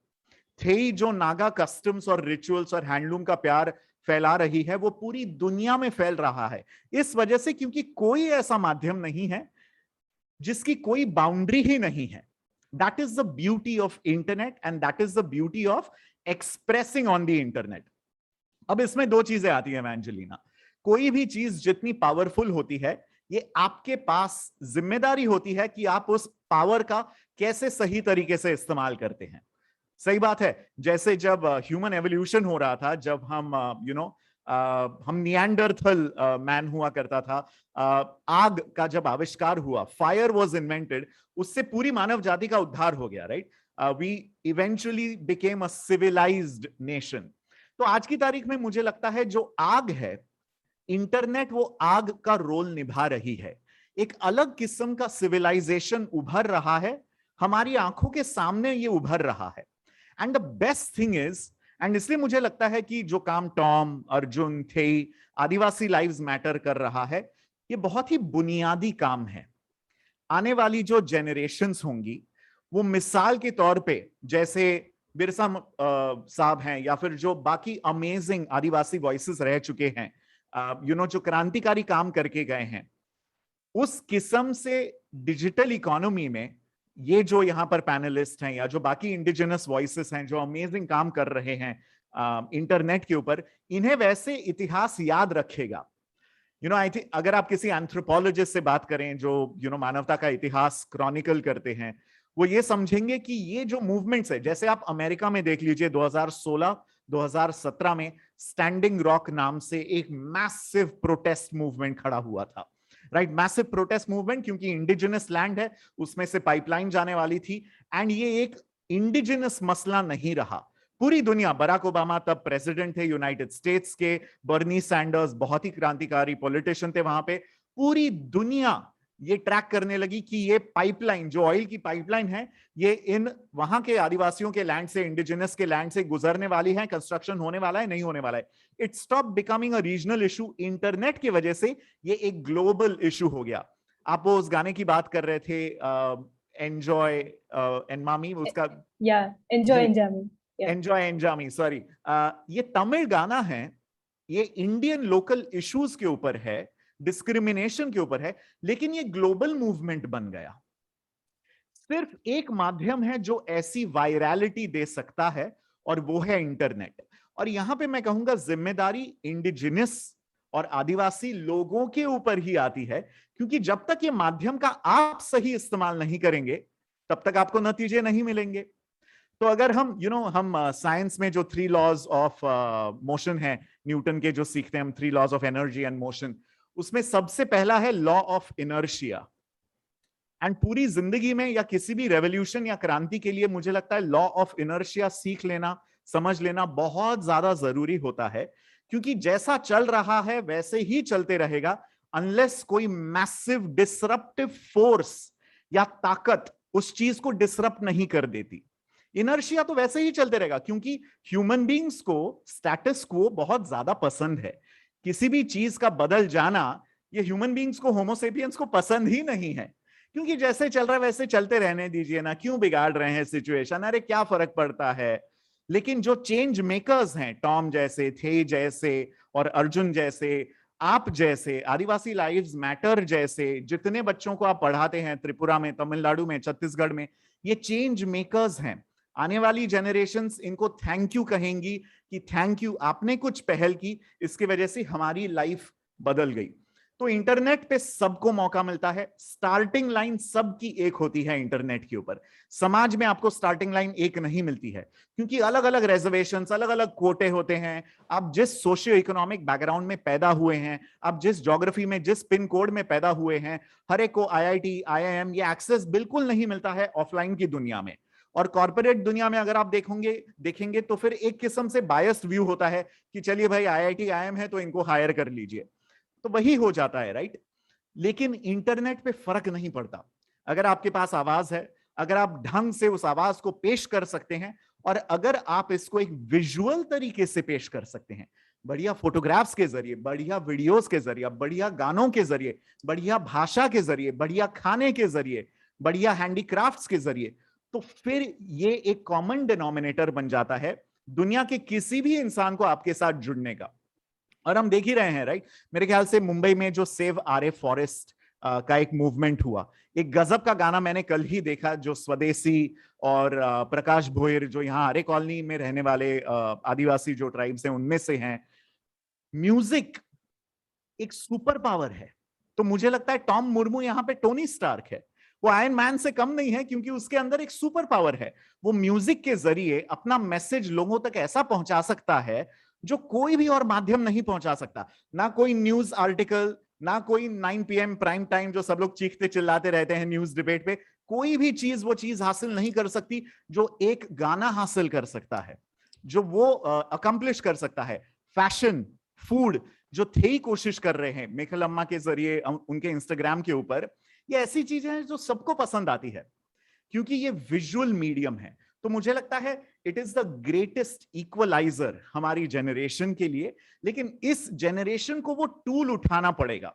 थेई जो नागा कस्टम्स और रिचुअल्स और हैंडलूम का प्यार फैला रही है, वो पूरी दुनिया में फैल रहा है इस वजह से क्योंकि कोई ऐसा माध्यम नहीं है जिसकी कोई बाउंड्री ही नहीं है। That is the beauty of internet and that is the beauty of expressing on the internet. अब इसमें दो चीजें आती है एवेंजेलिना। कोई भी चीज जितनी पावरफुल होती है, ये आपके पास जिम्मेदारी होती है कि आप उस पावर का कैसे सही तरीके से इस्तेमाल करते हैं। सही बात है, जैसे जब ह्यूमन एवोल्यूशन हो रहा था, जब हम हम निएंडरथल मैन हुआ करता था, आग का जब आविष्कार हुआ, फायर वाज इन्वेंटेड, उससे पूरी मानव जाति का उद्धार हो गया, right? We eventually became a civilised nation. तो आज की तारीख में मुझे लगता है जो आग है, इंटरनेट वो आग का रोल निभा रही है। एक अलग किस्म का सिविलाइजेशन उभर रहा है, हमारी आंखों के सामने ये उभर रहा है। And the best thing is, and इसलिए मुझे लगता है कि जो काम टॉम, अर्जुन, थेई, आदिवासी लाइव्स मैटर कर रहा है, ये बहुत ही बुनियादी काम है। आने वाली जो जनरेशन्स होंगी वो मिसाल के तौर पे जैसे बिरसा साहब हैं या फिर जो बाकी अमेजिंग आदिवासी वॉइसेस रह चुके हैं, जो क्रांतिकारी काम करके गए हैं, उस किस्म से डिजिटल इकोनॉमी में ये जो यहाँ पर पैनलिस्ट हैं या जो बाकी इंडिजिनस वॉइसेस हैं जो अमेजिंग काम कर रहे हैं इंटरनेट के ऊपर, इन्हें वैसे इतिहास याद रखेगा। आई थिंक अगर आप किसी एंथ्रोपोलॉजिस्ट से बात करें जो मानवता का इतिहास क्रॉनिकल करते हैं, वो ये समझेंगे कि ये जो मूवमेंट्स है, जैसे आप अमेरिका में देख लीजिए 2016-2017 में स्टैंडिंग रॉक नाम से एक मैसिव प्रोटेस्ट मूवमेंट खड़ा हुआ था, राइट? मैसिव प्रोटेस्ट मूवमेंट, क्योंकि इंडिजिनस लैंड है, उसमें से पाइपलाइन जाने वाली थी। एंड ये एक इंडिजिनस मसला नहीं रहा, पूरी दुनिया, बराक ओबामा तब प्रेसिडेंट थे यूनाइटेड स्टेट्स के, बर्नी सैंडर्स बहुत ही क्रांतिकारी पॉलिटिशियन थे वहां पे, पूरी दुनिया ये ट्रैक करने लगी कि ये पाइपलाइन, जो ऑयल की पाइपलाइन है, ये इन वहां के आदिवासियों के लैंड से, इंडिजिनस के लैंड से गुजरने वाली है, कंस्ट्रक्शन होने वाला है, नहीं होने वाला है। It stop becoming a regional issue. Internet की वजह से ये एक ग्लोबल इशू हो गया। आप वो उस गाने की बात कर रहे थे, एंजॉय एनमामी, उसका एंजॉय एंजामी, एंजॉय एंजामी, सॉरी, ये तमिल गाना है ये इंडियन लोकल इश्यूज के ऊपर है, डिस्क्रिमिनेशन के ऊपर है, लेकिन ये ग्लोबल मूवमेंट बन गया। सिर्फ एक माध्यम है जो ऐसी वायरलिटी दे सकता है और वो है इंटरनेट। और यहां पे मैं कहूंगा जिम्मेदारी इंडिजिनस और आदिवासी लोगों के ऊपर ही आती है, क्योंकि जब तक ये माध्यम का आप सही इस्तेमाल नहीं करेंगे तब तक आपको नतीजे नहीं मिलेंगे। तो अगर हम हम साइंस में जो 3 लॉज ऑफ मोशन है न्यूटन के, जो सीखते हैं हम 3 laws of energy and motion, उसमें सबसे पहला है लॉ ऑफ इनर्शिया। एंड पूरी जिंदगी में या किसी भी रेवोल्यूशन या क्रांति के लिए मुझे लगता है लॉ ऑफ इनर्शिया सीख लेना, समझ लेना बहुत ज्यादा जरूरी होता है, क्योंकि जैसा चल रहा है वैसे ही चलते रहेगा अनलेस कोई मैसिव डिसरप्टिव फोर्स या ताकत उस चीज को डिसरप्ट नहीं कर देती। इनर्शिया तो वैसे ही चलते रहेगा, क्योंकि ह्यूमन बींग्स को स्टेटस को बहुत ज्यादा पसंद है। किसी भी चीज का बदल जाना ये ह्यूमन बींग्स को, होमोसेपियंस को पसंद ही नहीं है, क्योंकि जैसे चल रहा है वैसे चलते रहने दीजिए ना, क्यों बिगाड़ रहे हैं सिचुएशन, अरे क्या फर्क पड़ता है। लेकिन जो चेंज मेकर्स हैं, टॉम जैसे, थे जैसे और अर्जुन जैसे, आप जैसे, आदिवासी लाइव्स मैटर जैसे जितने बच्चों को आप पढ़ाते हैं त्रिपुरा में, तमिलनाडु में, छत्तीसगढ़ में, ये चेंज मेकर्स हैं। आने वाली जनरेशंस इनको थैंक यू कहेंगी कि थैंक यू, आपने कुछ पहल की, इसकी वजह से हमारी लाइफ बदल गई। तो इंटरनेट पे सबको मौका मिलता है, स्टार्टिंग लाइन सबकी एक होती है इंटरनेट के ऊपर। समाज में आपको स्टार्टिंग लाइन एक नहीं मिलती है, क्योंकि अलग अलग रिजर्वेशंस, अलग अलग कोटे होते हैं। आप जिस सोशियो इकोनॉमिक बैकग्राउंड में पैदा हुए हैं, आप जिस ज्योग्राफी में, जिस पिन कोड में पैदा हुए हैं, हर एक को IIT, IIM ये एक्सेस बिल्कुल नहीं मिलता है ऑफलाइन की दुनिया में। और कॉर्पोरेट दुनिया में अगर आप देखेंगे तो फिर एक किस्म से बायस्ड व्यू होता है कि चलिए भाई IIT, IIM है तो इनको हायर कर लीजिए, तो वही हो जाता है, राइट। लेकिन इंटरनेट पे फर्क नहीं पड़ता। अगर आपके पास आवाज है, अगर आप ढंग से उस आवाज को पेश कर सकते हैं, और अगर आप इसको एक विजुअल तरीके से पेश कर सकते हैं, बढ़िया फोटोग्राफ्स के जरिए, बढ़िया वीडियोस के जरिए, बढ़िया गानों के जरिए, बढ़िया भाषा के जरिए, बढ़िया खाने के जरिए, बढ़िया हैंडीक्राफ्ट्स के जरिए, तो फिर ये एक कॉमन डिनोमिनेटर बन जाता है दुनिया के किसी भी इंसान को आपके साथ जुड़ने का। और हम देख ही रहे हैं, राइट। मेरे ख्याल से मुंबई में जो सेव आरे फॉरेस्ट का एक मूवमेंट हुआ, एक गजब का गाना मैंने कल ही देखा, जो स्वदेशी और प्रकाश भोयर, जो यहाँ आरे कॉलोनी में रहने वाले आदिवासी जो ट्राइब्स हैं उनमें से हैं। म्यूजिक एक सुपर पावर है। तो मुझे लगता है टॉम मुर्मू यहाँ पे टोनी स्टार्क है, वो आयरन मैन से कम नहीं है, क्योंकि उसके अंदर एक सुपर पावर है। वो म्यूजिक के जरिए अपना मैसेज लोगों तक ऐसा पहुंचा सकता है जो कोई भी और माध्यम नहीं पहुंचा सकता। ना कोई न्यूज आर्टिकल, ना कोई 9 PM प्राइम टाइम जो सब लोग चीखते चिल्लाते रहते हैं न्यूज डिबेट पे, कोई भी चीज वो चीज हासिल नहीं कर सकती जो एक गाना हासिल कर सकता है, जो वो अकम्प्लिश कर सकता है। फैशन, फूड, जो थे ही कोशिश कर रहे हैं मेखल अम्मा के जरिए उनके इंस्टाग्राम के ऊपर, ये ऐसी चीजें हैं जो सबको पसंद आती है, क्योंकि ये विजुअल मीडियम है। तो मुझे लगता है it is the greatest equaliser हमारी जनरेशन के लिए। लेकिन इस जनरेशन को वो टूल उठाना पड़ेगा,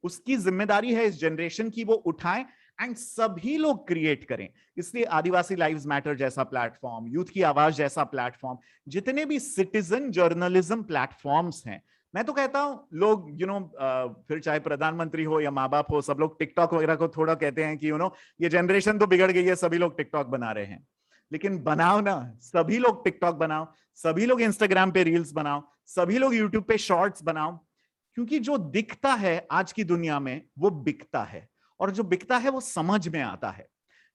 उसकी जिम्मेदारी है इस जनरेशन की, वो उठाएं एंड सभी लोग क्रिएट करें। इसलिए आदिवासी लाइव्स मैटर जैसा प्लेटफॉर्म, यूथ की आवाज जैसा प्लेटफॉर्म, जितने भी सिटीजन जर्नलिज्म प्लेटफॉर्म्स हैं, मैं तो कहता हूं लोग फिर चाहे प्रधानमंत्री हो या माँ बाप हो, सब लोग टिकटॉक वगैरह को थोड़ा कहते हैं कि ये जनरेशन तो बिगड़ गई है, सभी लोग टिकटॉक बना रहे हैं। लेकिन बनाओ ना, सभी लोग टिकटॉक बनाओ, सभी लोग इंस्टाग्राम पे रील्स बनाओ, सभी लोग यूट्यूब पे शॉर्ट्स बनाओ, क्योंकि जो दिखता है आज की दुनिया में वो बिकता है, और जो बिकता है वो समझ में आता है।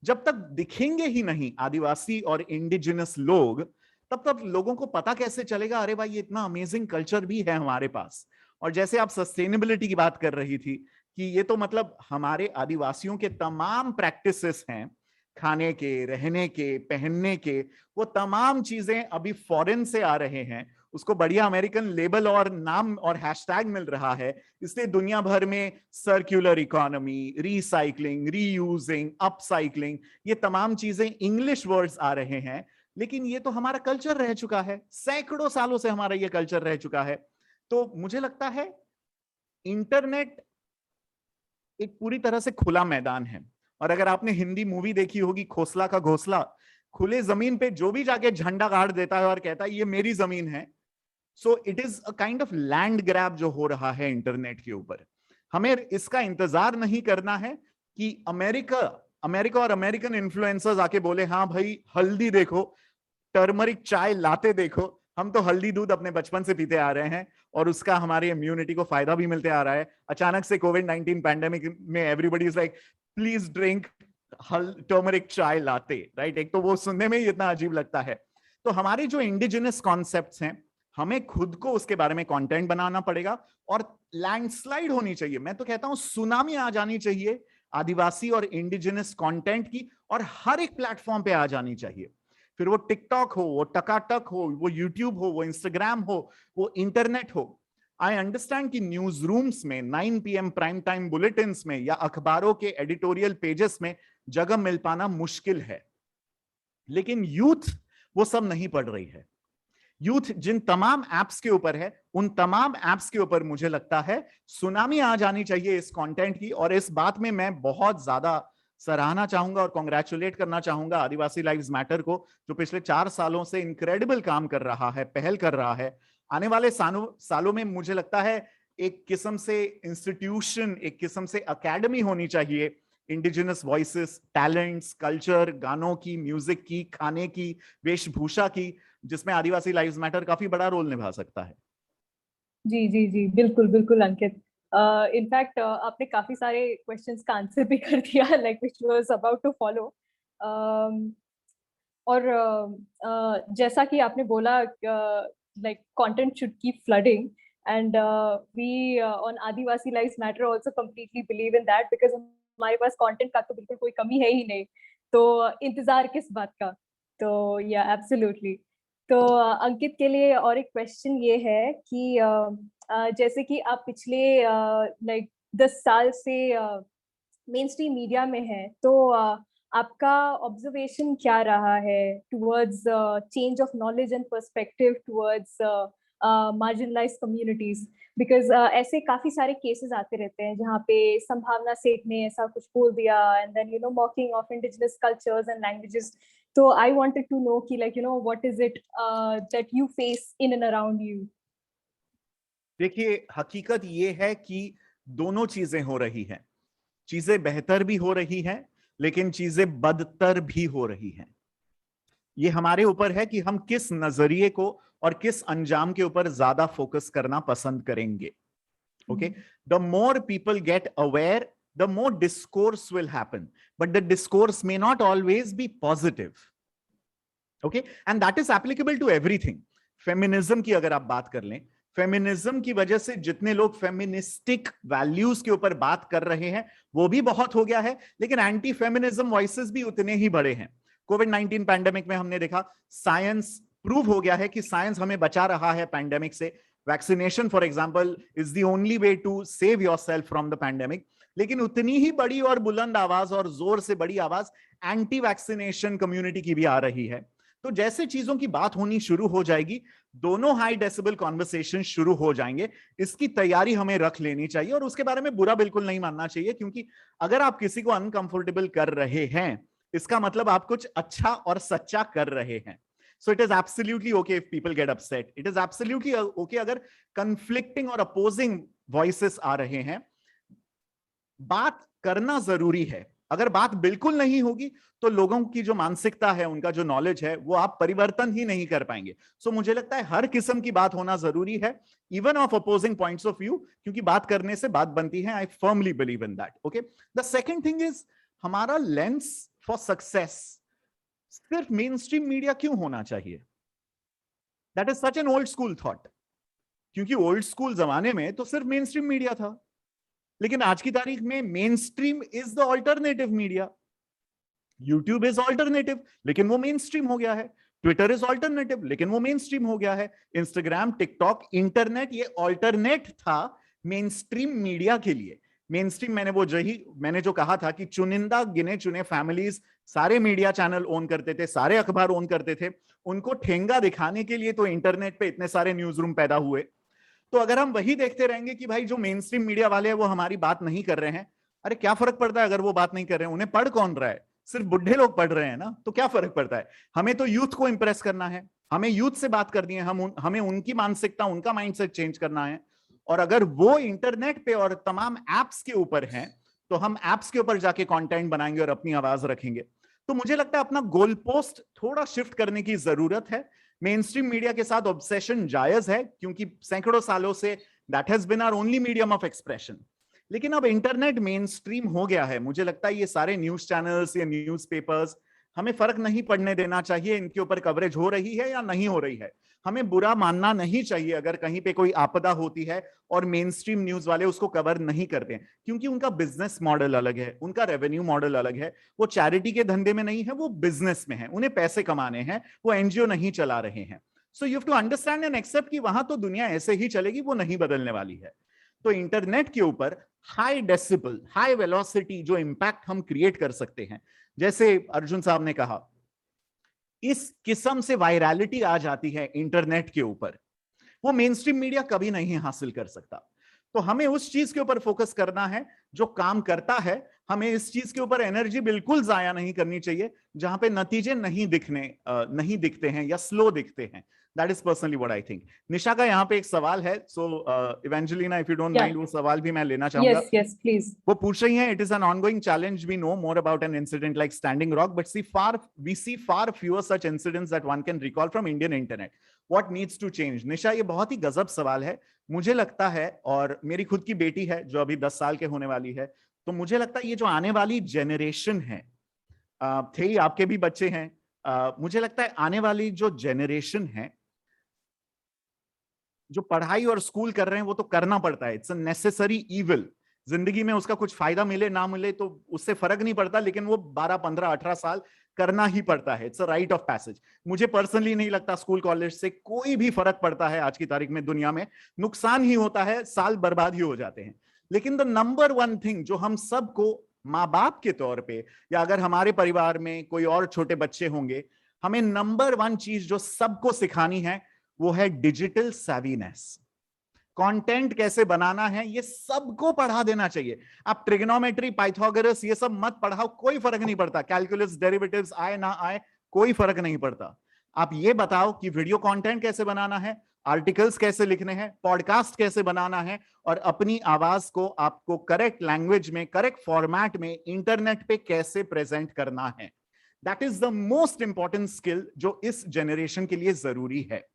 जब तक दिखेंगे ही नहीं आदिवासी और इंडिजिनस लोग, तब तक लोगों को पता कैसे चलेगा, अरे भाई ये इतना अमेजिंग कल्चर भी है हमारे पास। और जैसे आप सस्टेनेबिलिटी की बात कर रही थी कि ये तो मतलब हमारे आदिवासियों के तमाम प्रैक्टिसेस हैं, खाने के, रहने के, पहनने के, वो तमाम चीजें अभी फॉरेन से आ रहे हैं, उसको बढ़िया अमेरिकन लेबल और नाम और हैशटैग मिल रहा है। इसलिए दुनिया भर में circular economy, recycling, reusing, upcycling, ये तमाम चीजें इंग्लिश वर्ड्स आ रहे हैं। लेकिन ये तो हमारा कल्चर रह चुका है, सैकड़ों सालों से हमारा ये कल्चर रह चुका है। तो मुझे लगता है इंटरनेट एक पूरी तरह से खुला मैदान है। और अगर आपने हिंदी मूवी देखी होगी खोसला का घोंसला, खुले जमीन पे जो भी जाके झंडा गाड़ देता है और कहता है ये मेरी जमीन है, so it is a kind of land grab जो हो रहा है इंटरनेट के ऊपर। हमें इसका इंतजार नहीं करना है कि अमेरिका और अमेरिकन इन्फ्लुएंसर्स आके बोले हाँ भाई हल्दी देखो, टर्मरिक चाय लाते देखो, हम तो हल्दी दूध अपने बचपन से पीते आ रहे हैं और उसका हमारी इम्यूनिटी को फायदा भी मिलते आ रहा है। अचानक से कोविड-19 पैंडेमिक में everybody is like please drink turmeric चाय लाते, राइट? एक तो वो सुनने में ही इतना अजीब लगता है। तो हमारे जो इंडिजिनस कॉन्सेप्ट्स हैं, हमें खुद को उसके बारे में कंटेंट बनाना पड़ेगा और लैंडस्लाइड होनी चाहिए। मैं तो कहता हूं सुनामी आ जानी चाहिए आदिवासी और इंडिजिनस कंटेंट की, और हर एक प्लेटफॉर्म पे आ जानी चाहिए। फिर वो टिकटॉक हो, वो टकाटक हो, वो यूट्यूब हो, वो इंस्टाग्राम हो, वो इंटरनेट हो। आई अंडरस्टैंड कि न्यूज रूम्स में 9 PM प्राइम टाइम बुलेटिन्स में या अखबारों के एडिटोरियल पेजेस में जगह मिल पाना मुश्किल है, लेकिन यूथ वो सब नहीं पढ़ रही है। यूथ जिन तमाम एप्स के ऊपर है, उन तमाम एप्स के ऊपर मुझे लगता है सुनामी आ जानी चाहिए इस कंटेंट की। और इस बात में मैं बहुत ज्यादा सराहना चाहूंगा और कॉन्ग्रेचुलेट करना चाहूंगा आदिवासी लाइव्स मैटर को, जो पिछले 4 सालों से इनक्रेडिबल काम कर रहा है, पहल कर रहा है। आने वाले सालों में मुझे लगता है एक किस्म से इंस्टीट्यूशन, एक किस्म से अकेडमी होनी चाहिए इंडिजिनस वॉइसेस, टैलेंट्स, कल्चर, गानों की, म्यूजिक की, खाने की, वेशभूषा की, जिसमें आदिवासी लाइव्स मैटर काफी बड़ा रोल निभा सकता है। जी जी जी, बिल्कुल बिल्कुल अंकित। इनफैक्ट आपने काफी सारे क्वेश्चंस का आंसर भी कर दिया, like which was about to follow. और जैसा कि आपने बोला, like content should keep flooding, and we on Adivasi lives matter also completely believe in that, because हमारे पास कंटेंट का तो बिल्कुल कोई कमी है ही नहीं, तो इंतजार किस बात का। तो या एब्सोल्युटली। तो अंकित के लिए और एक क्वेश्चन ये है कि जैसे कि आप पिछले लाइक 10 साल से मेन स्ट्रीम मीडिया में है, तो आपका ऑब्जर्वेशन क्या रहा है towards change of knowledge and perspective towards marginalised communities? Because ऐसे काफी सारे केसेस आते रहते हैं जहाँ पे संभावना सेठ ने ऐसा कुछ बोल दिया, and then you know mocking of indigenous cultures and languages. तो आई वांटेड टू नो कि like you know what is it that you face in and around you? देखिए, हकीकत ये है कि दोनों चीजें हो रही हैं। चीजें बेहतर भी हो रही हैं, लेकिन चीजें बदतर भी हो रही हैं। ये हमारे ऊपर है कि हम किस नजरिए को और किस अंजाम के ऊपर ज्यादा फोकस करना पसंद करेंगे। Okay, the more people get aware, the more discourse will happen, but the discourse may not always be positive. Okay, and that is applicable to everything. Feminism की अगर आप बात कर लें, फेमिनिज्म की वजह से जितने लोग फेमिनिस्टिक वैल्यूज के ऊपर बात कर रहे हैं वो भी बहुत हो गया है, लेकिन एंटी फेमिनिज्म वॉइसेस भी उतने ही बड़े हैं। कोविड-19 पैंडेमिक में हमने देखा, साइंस प्रूव हो गया है कि साइंस हमें बचा रहा है पैंडेमिक से। Vaccination for example is the only way to save yourself from the pandemic. लेकिन उतनी ही बड़ी और बुलंद आवाज और जोर से बड़ी आवाज एंटी वैक्सीनेशन कम्युनिटी की भी आ रही है। तो जैसे चीजों की बात होनी शुरू हो जाएगी, दोनों हाई डेसिबल कॉन्वर्सेशन शुरू हो जाएंगे। इसकी तैयारी हमें रख लेनी चाहिए और उसके बारे में बुरा बिल्कुल नहीं मानना चाहिए, क्योंकि अगर आप किसी को अनकंफर्टेबल कर रहे हैं, इसका मतलब आप कुछ अच्छा और सच्चा कर रहे हैं। So it is absolutely okay if people get upset. It is absolutely okay अगर conflicting और opposing voices आ रहे हैं। बात करना जरूरी है। अगर बात बिल्कुल नहीं होगी तो लोगों की जो मानसिकता है, उनका जो नॉलेज है, वो आप परिवर्तन ही नहीं कर पाएंगे। सो मुझे लगता है हर किस्म की बात होना जरूरी है, even of opposing points of view, क्योंकि बात करने से बात बनती है। I firmly believe in that. Okay, the second thing is, हमारा लेंस फॉर सक्सेस सिर्फ मेन स्ट्रीम मीडिया क्यों होना चाहिए? That is such an old school thought, क्योंकि ओल्ड स्कूल जमाने में तो सिर्फ मेन स्ट्रीम मीडिया था, लेकिन आज की तारीख में main stream is the alternative media. YouTube is alternative, लेकिन वो मेन स्ट्रीम हो गया है। ट्विटर इज ऑल्टरनेटिव, लेकिन वो मेन स्ट्रीम हो गया है। इंस्टाग्राम, टिकटॉक, इंटरनेट, ये ऑल्टरनेट था मेन स्ट्रीम मीडिया के लिए। मेन स्ट्रीम मैंने जो कहा था कि चुनिंदा गिने चुने फैमिलीज सारे मीडिया चैनल ओन करते थे, सारे अखबार ओन करते थे, उनको ठेंगा दिखाने के लिए तो इंटरनेट पे इतने सारे न्यूज रूम पैदा हुए। तो अगर हम वही देखते रहेंगे कि भाई जो मेन स्ट्रीम मीडिया वाले हैं वो हमारी बात नहीं कर रहे हैं, अरे क्या फर्क पड़ता है अगर वो बात नहीं कर रहे हैं? उन्हें पढ़ कौन रहा है? सिर्फ बुढ़े लोग पढ़ रहे हैं ना, तो क्या फर्क पड़ता है? हमें तो यूथ को इंप्रेस करना है, हमें यूथ से बात करनी है, हमें उनकी मानसिकता, उनका माइंडसेट चेंज करना है। और अगर वो इंटरनेट पे और तमाम एप्स के ऊपर हैं, तो हम एप्स के ऊपर जाके कंटेंट बनाएंगे और अपनी आवाज रखेंगे। तो मुझे लगता है अपना गोल पोस्ट थोड़ा शिफ्ट करने की जरूरत है। मेन स्ट्रीम मीडिया के साथ ऑब्सेशन जायज है, क्योंकि सैकड़ों सालों से that has been our only medium of expression. लेकिन अब इंटरनेट मेन स्ट्रीम हो गया है, मुझे लगता है ये सारे न्यूज चैनल्स या न्यूज पेपर्स, हमें फर्क नहीं पड़ने देना चाहिए इनके ऊपर कवरेज हो रही है या नहीं हो रही है। हमें बुरा मानना नहीं चाहिए अगर कहीं पे कोई आपदा होती है और मेन स्ट्रीम न्यूज वाले उसको कवर नहीं करते हैं, क्योंकि उनका बिजनेस मॉडल अलग है, उनका रेवेन्यू मॉडल अलग है। वो चैरिटी के धंधे में नहीं है, वो बिजनेस में है, उन्हें पैसे कमाने हैं, वो एनजीओ नहीं चला रहे हैं। So you have to understand and accept कि वहां तो दुनिया ऐसे ही चलेगी, वो नहीं बदलने वाली है। तो इंटरनेट के ऊपर हाई डेसिबल, हाई वेलोसिटी जो इंपैक्ट हम क्रिएट कर सकते हैं, जैसे अर्जुन साहब ने कहा, इस किस्म से वायरलिटी आ जाती है इंटरनेट के ऊपर, वो मेन स्ट्रीम मीडिया कभी नहीं हासिल कर सकता। तो हमें उस चीज के ऊपर फोकस करना है जो काम करता है। हमें इस चीज के ऊपर एनर्जी बिल्कुल जाया नहीं करनी चाहिए जहां पे नतीजे नहीं दिखते हैं या स्लो दिखते हैं। That is personally what I think. Nisha का यहाँ पे एक सवाल है, so Evangelina if you don't mind, वो सवाल भी मैं लेना चाहूंगा। Yes, please. वो पूछ रही हैं, it is an ongoing challenge, we know more about an incident like Standing Rock, but we see far fewer such incidents that one can recall from Indian internet. What needs to change? निशा, ये बहुत ही गजब सवाल है। मुझे लगता है, और मेरी खुद की बेटी है जो अभी 10 साल के होने वाली है, तो मुझे लगता है ये जो आने वाली जनरेशन है, थे ही आपके भी बच्चे हैं, मुझे लगता है आने वाली जो जनरेशन है, जो पढ़ाई और स्कूल कर रहे हैं, वो तो करना पड़ता है, इट्स अ नेसेसरी इविल। जिंदगी में उसका कुछ फायदा मिले ना मिले तो उससे फर्क नहीं पड़ता, लेकिन वो 12, 15, 18 साल करना ही पड़ता है, it's a right of passage. मुझे पर्सनली नहीं लगता स्कूल कॉलेज से कोई भी फर्क पड़ता है आज की तारीख में दुनिया में, नुकसान ही होता है, साल बर्बाद ही हो जाते हैं। लेकिन द नंबर वन थिंग जो हम सबको माँ बाप के तौर पे, या अगर हमारे परिवार में कोई और छोटे बच्चे होंगे, हमें नंबर वन चीज जो सबको सिखानी है वो है डिजिटल सैवीनेस। कंटेंट कैसे बनाना है ये सबको पढ़ा देना चाहिए। आप ट्रिग्नोमेट्री, पाइथागोरस ये सब मत पढ़ाओ, कोई फर्क नहीं पड़ता, कैलकुलस, डेरिवेटिव्स आए ना आए कोई फर्क नहीं पड़ता। आप ये बताओ कि वीडियो कंटेंट कैसे बनाना है, आर्टिकल्स कैसे लिखने हैं, पॉडकास्ट कैसे बनाना है, और अपनी आवाज को आपको करेक्ट लैंग्वेज में, करेक्ट फॉर्मेट में इंटरनेट पे कैसे प्रेजेंट करना है। That is the most important skill जो इस जनरेशन के लिए जरूरी है।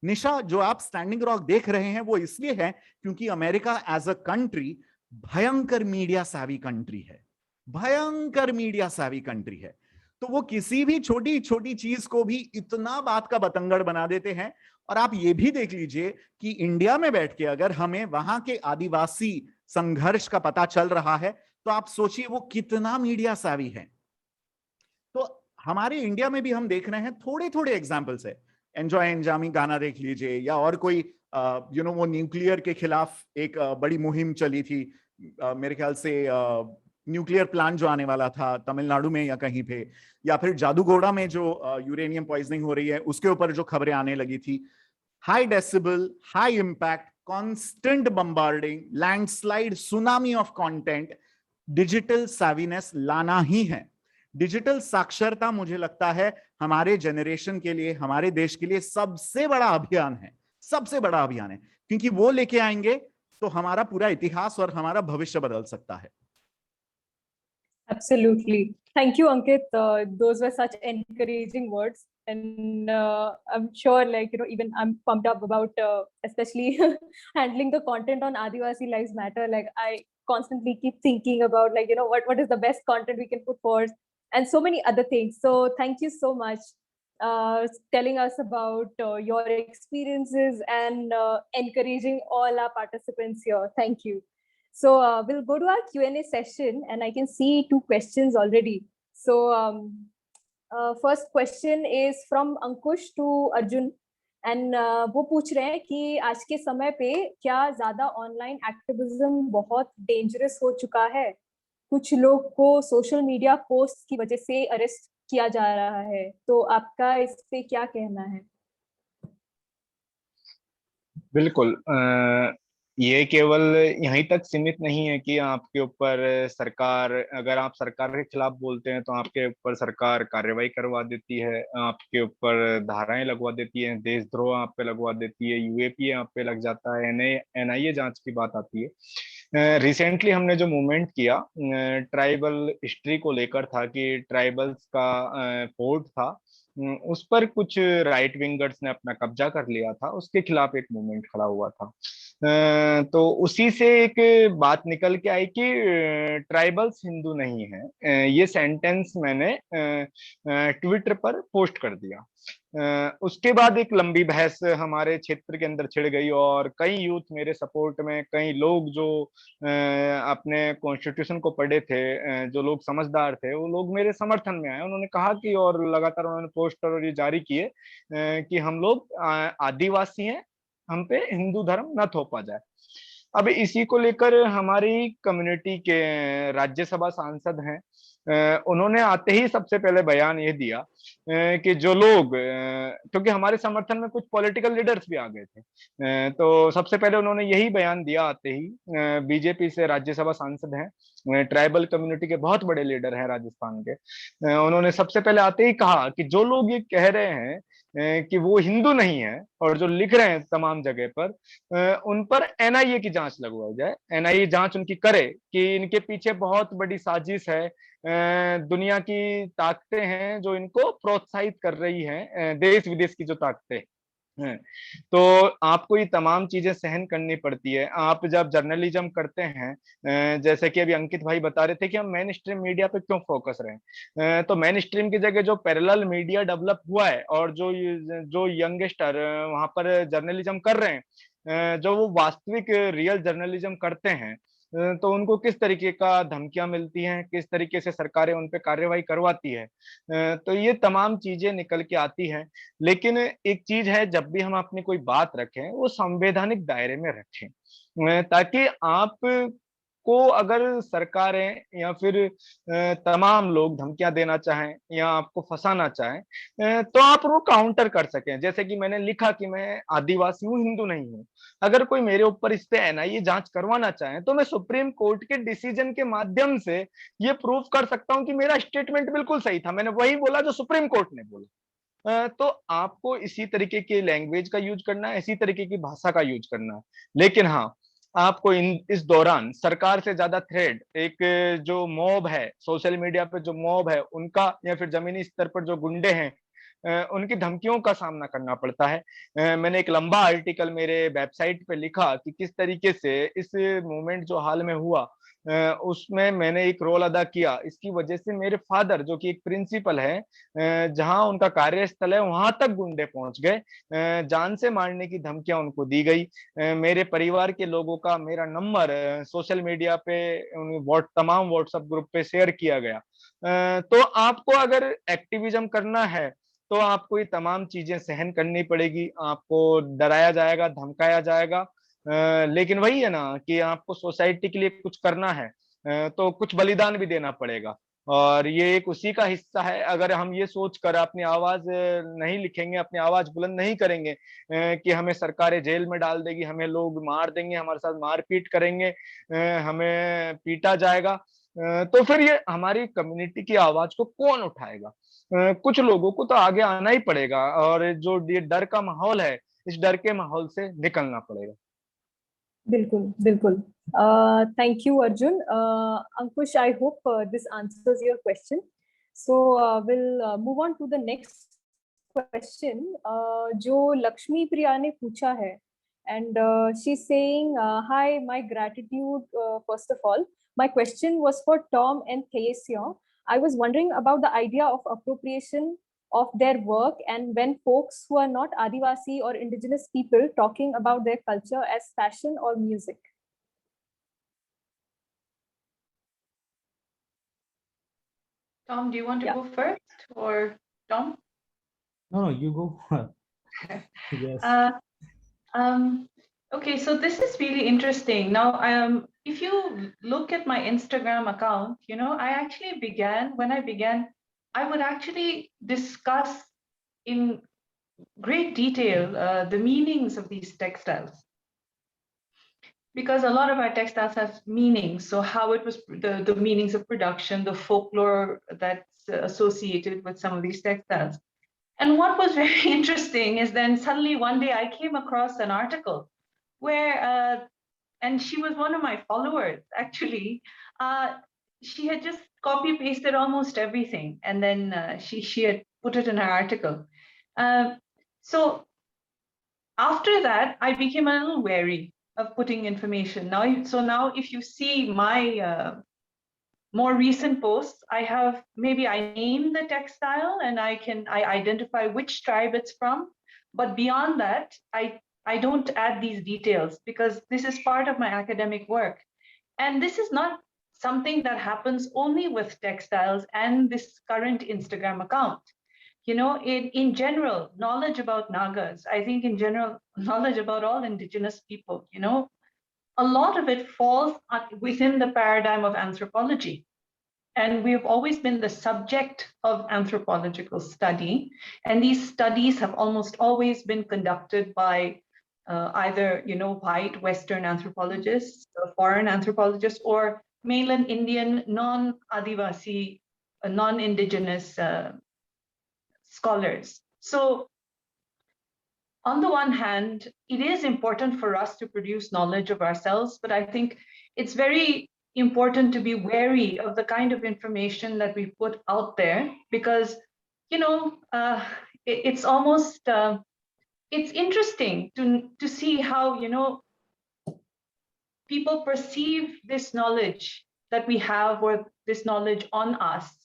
निशा, जो आप स्टैंडिंग रॉक देख रहे हैं वो इसलिए है क्योंकि अमेरिका एज अ कंट्री भयंकर मीडिया savvy कंट्री है, भयंकर मीडिया savvy कंट्री है। तो वो किसी भी छोटी छोटी चीज को भी इतना बात का बतंगड़ बना देते हैं। और आप ये भी देख लीजिए कि इंडिया में बैठ के अगर हमें वहां के आदिवासी संघर्ष का पता चल रहा है, तो आप सोचिए वो कितना मीडिया savvy है। तो हमारे इंडिया में भी हम देख रहे हैं, थोड़े थोड़े एग्जाम्पल्स है, एंजॉय एंजामी गाना देख लीजिए, या और कोई वो न्यूक्लियर के खिलाफ एक बड़ी मुहिम चली थी, मेरे ख्याल से न्यूक्लियर प्लांट जो आने वाला था तमिलनाडु में या कहीं पे, या फिर जादूगोड़ा में जो यूरेनियम पॉइजनिंग हो रही है उसके ऊपर जो खबरें आने लगी थी। High decibel, high impact, constant bombarding, landslide, tsunami of content, digital savviness लाना ही है। डिजिटल साक्षरता मुझे लगता है हमारे जनरेशन के लिए, हमारे देश के लिए सबसे बड़ा अभियान है, सबसे बड़ा अभियान है, क्योंकि वो लेके आएंगे तो हमारा पूरा इतिहास और हमारा भविष्य बदल सकता है। Absolutely. Thank you, Ankit. Those were such encouraging words. And I'm sure, even I'm pumped up about especially handling the content on Adivasi Lives Matter. Like, I constantly keep thinking about, what is the best content we can put forth, and so many other things. So thank you so much telling us about your experiences and encouraging all our participants here. Thank you. So we'll go to our Q&A session, and I can see 2 questions already. So first question is from Ankush to Arjun, and वो पूछ रहे हैं कि आज के समय पे क्या ज्यादा ऑनलाइन एक्टिविज्म बहुत डेंजरस हो चुका है? कुछ लोग को सोशल मीडिया पोस्ट की वजह से अरेस्ट किया जा रहा है, तो आपका इस पे क्या कहना है? बिल्कुल, ये केवल यहीं तक सीमित नहीं है कि आपके ऊपर सरकार, अगर आप सरकार के खिलाफ बोलते हैं तो आपके ऊपर सरकार कार्रवाई करवा देती है, आपके ऊपर धाराएं लगवा देती है, देशद्रोह आप पे लगवा देती है, यूएपीए आप पे लग जाता है, एनआईए जांच की बात आती है। रिसेंटली हमने जो मूवमेंट किया ट्राइबल हिस्ट्री को लेकर था कि ट्राइबल्स का फोर्ट था, उस पर कुछ राइट विंगर्स ने अपना कब्जा कर लिया था, उसके खिलाफ एक मूवमेंट खड़ा हुआ था। तो उसी से एक बात निकल के आई कि ट्राइबल्स हिंदू नहीं है। ये सेंटेंस मैंने ट्विटर पर पोस्ट कर दिया। उसके बाद एक लंबी बहस हमारे क्षेत्र के अंदर छिड़ गई और कई यूथ मेरे सपोर्ट में, कई लोग जो अपने कॉन्स्टिट्यूशन को पढ़े थे, जो लोग समझदार थे, वो लोग मेरे समर्थन में आए। उन्होंने कहा कि, और लगातार उन्होंने पोस्टर और ये जारी किए कि हम लोग आदिवासी हैं, हम पे हिंदू धर्म न थोपा जाए। अब इसी को लेकर हमारी कम्युनिटी के राज्यसभा सांसद हैं, उन्होंने आते ही सबसे पहले बयान ये दिया कि जो लोग, क्योंकि हमारे समर्थन में कुछ पॉलिटिकल लीडर्स भी आ गए थे, तो सबसे पहले उन्होंने यही बयान दिया आते ही, बीजेपी से राज्यसभा सांसद हैं, ट्राइबल कम्युनिटी के बहुत बड़े लीडर हैं राजस्थान के, उन्होंने सबसे पहले आते ही कहा कि जो लोग ये कह रहे हैं कि वो हिंदू नहीं है और जो लिख रहे हैं तमाम जगह पर, उन पर एनआईए की जांच लगवाई जाए, एनआईए जांच उनकी करे कि इनके पीछे बहुत बड़ी साजिश है, दुनिया की ताकतें हैं जो इनको प्रोत्साहित कर रही हैं, देश विदेश की जो ताकतें हैं, तो आपको ये तमाम चीजें सहन करनी पड़ती है। आप जब जर्नलिज्म करते हैं, जैसे कि अभी अंकित भाई बता रहे थे कि हम मेन स्ट्रीम मीडिया पे क्यों फोकस रहे, तो मेन स्ट्रीम की जगह जो पैरेलल मीडिया डेवलप हुआ है और जो यंगस्टर वहां पर जर्नलिज्म कर रहे हैं, जो वो वास्तविक रियल जर्नलिज्म करते हैं, तो उनको किस तरीके का धमकियां मिलती हैं, किस तरीके से सरकारें उन पे कार्रवाई करवाती है, तो ये तमाम चीजें निकल के आती हैं। लेकिन एक चीज है, जब भी हम अपनी कोई बात रखें वो संवैधानिक दायरे में रखें, ताकि आप को अगर सरकारें या फिर तमाम लोग धमकियां देना चाहें या आपको फंसाना चाहें, तो आप वो काउंटर कर सकें। जैसे कि मैंने लिखा कि मैं आदिवासी हूँ, हिंदू नहीं हूँ। अगर कोई मेरे ऊपर इस पे एनआईए जांच करवाना चाहे तो मैं सुप्रीम कोर्ट के डिसीजन के माध्यम से ये प्रूव कर सकता हूँ कि मेरा स्टेटमेंट बिल्कुल सही था, मैंने वही बोला जो सुप्रीम कोर्ट ने बोला। तो आपको इसी तरीके की लैंग्वेज का यूज करना है, इसी तरीके की भाषा का यूज करना है। लेकिन हाँ, आपको इस दौरान सरकार से ज्यादा थ्रेड, एक जो मॉब है सोशल मीडिया पे, जो मॉब है उनका, या फिर जमीनी स्तर पर जो गुंडे हैं, उनकी धमकियों का सामना करना पड़ता है। मैंने एक लंबा आर्टिकल मेरे वेबसाइट पे लिखा कि किस तरीके से इस मूवमेंट जो हाल में हुआ, उसमें मैंने एक रोल अदा किया। इसकी वजह से मेरे फादर, जो कि एक प्रिंसिपल है, जहां उनका कार्यस्थल है वहां तक गुंडे पहुंच गए, जान से मारने की धमकियां उनको दी गई। मेरे परिवार के लोगों का मेरा नंबर सोशल मीडिया पे तमाम व्हाट्सएप ग्रुप पे शेयर किया गया। तो आपको अगर एक्टिविज्म करना है तो आपको ये तमाम चीजें सहन करनी पड़ेगी, आपको डराया जाएगा, धमकाया जाएगा, लेकिन वही है ना कि आपको सोसाइटी के लिए कुछ करना है, तो कुछ बलिदान भी देना पड़ेगा। और ये एक उसी का हिस्सा है। अगर हम ये सोच कर अपनी आवाज नहीं लिखेंगे, अपनी आवाज बुलंद नहीं करेंगे कि हमें सरकारें जेल में डाल देगी, हमें लोग मार देंगे, हमारे साथ मारपीट करेंगे, हमें पीटा जाएगा, तो फिर ये हमारी कम्युनिटी की आवाज को कौन उठाएगा? कुछ लोगों को तो आगे आना ही पड़ेगा और जो ये डर का माहौल है, इस डर के माहौल से निकलना पड़ेगा। बिल्कुल, बिल्कुल। Thank you, Arjun. Ankush, I hope this answers your question. So we'll move on to the next question, जो लक्ष्मी प्रिया ने पूछा है, and she's saying, hi, my gratitude, first of all. My question was for Tom and Theyesia. I was wondering about the idea of appropriation of their work, and when folks who are not Adivasi or indigenous people talking about their culture as fashion or music. Tom, do you want to Yeah. go first, or Tom? No, you go. Yes. Okay, so this is really interesting. Now, if you look at my Instagram account, I actually when I began, I would actually discuss in great detail the meanings of these textiles. because a lot of our textiles have meanings. So how it was, the meanings of production, the folklore that's associated with some of these textiles. And what was very interesting is then suddenly one day I came across an article where, and she was one of my followers actually, she had just copy pasted almost everything, and then she had put it in her article. So after that, I became a little wary of putting information. Now if you see my more recent posts, I name the textile and I identify which tribe it's from. But beyond that, I don't add these details because this is part of my academic work. And this is not something that happens only with textiles and this current Instagram account. In general, knowledge about Nagas, I think in general, knowledge about all indigenous people, a lot of it falls within the paradigm of anthropology. And we've always been the subject of anthropological study. And these studies have almost always been conducted by either, white Western anthropologists, foreign anthropologists, or mainland Indian, non-Adivasi, non-indigenous scholars. So on the one hand, it is important for us to produce knowledge of ourselves, but I think it's very important to be wary of the kind of information that we put out there because, it's almost, it's interesting to see how, people perceive this knowledge that we have or this knowledge on us,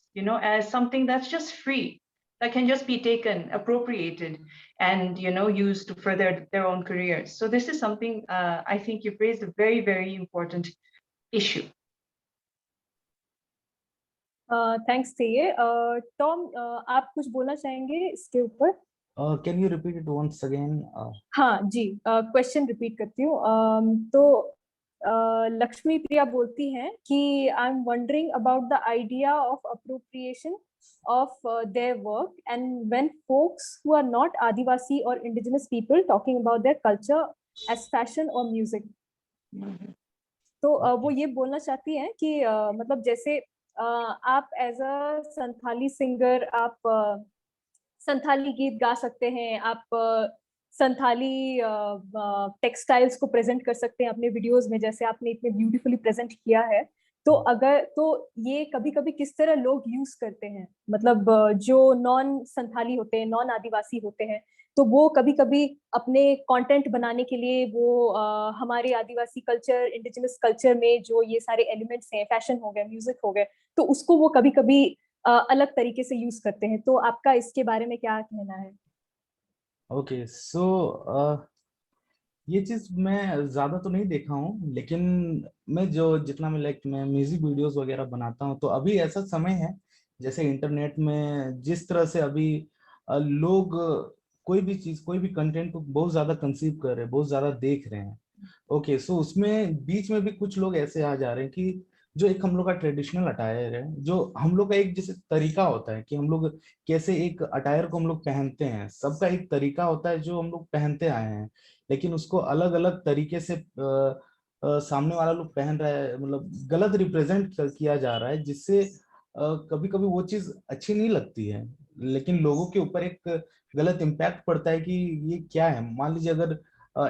as something that's just free, that can just be taken, appropriated, and used to further their own careers. So this is something I think you've raised a very, very important issue. Thanks Teye. Tom, आप कुछ बोलना चाहेंगे इसके ऊपर? Can you repeat it once again? हाँ जी, question repeat करती हूँ. तो लक्ष्मी प्रिया बोलती हैं कि I am wondering about the idea of appropriation of their work, and when folks who are not Adivasi or indigenous people talking about their culture as fashion or music. तो वो ये बोलना चाहती हैं कि मतलब जैसे आप एज अ संथाली सिंगर आप संथाली गीत गा सकते हैं, आप संथाली टेक्सटाइल्स को प्रेजेंट कर सकते हैं अपने वीडियोस में, जैसे आपने इतने ब्यूटीफुली प्रेजेंट किया है. तो ये कभी कभी किस तरह लोग यूज करते हैं, मतलब जो नॉन संथाली होते हैं, नॉन आदिवासी होते हैं, तो वो कभी कभी अपने कंटेंट बनाने के लिए वो हमारे आदिवासी कल्चर, इंडिजिनस कल्चर में जो ये सारे एलिमेंट्स हैं, फैशन हो गए, म्यूजिक हो गए, तो उसको वो कभी कभी अलग तरीके से यूज करते हैं. तो आपका इसके बारे में क्या कहना है? ओके, सो ये चीज मैं ज्यादा तो नहीं देखा हूँ, लेकिन मैं जितना मैं म्यूजिक वीडियोस वगैरह बनाता हूँ, तो अभी ऐसा समय है जैसे इंटरनेट में जिस तरह से अभी लोग कोई भी चीज, कोई भी कंटेंट को बहुत ज्यादा कंसीव कर रहे हैं, बहुत ज्यादा देख रहे हैं. ओके, सो उसमें बीच में भी कुछ लोग ऐसे आ जा रहे हैं कि जो एक हम लोग का ट्रेडिशनल अटायर है, जो हम लोग का एक जैसे तरीका होता है कि हम लोग कैसे एक अटायर को हम लोग पहनते हैं, सबका एक तरीका होता है जो हम लोग पहनते आए हैं, लेकिन उसको अलग अलग तरीके से सामने वाला लोग पहन रहा है, मतलब गलत रिप्रेजेंट किया जा रहा है, जिससे कभी कभी वो चीज अच्छी नहीं लगती है, लेकिन लोगों के ऊपर एक गलत इम्पैक्ट पड़ता है कि ये क्या है. मान लीजिए अगर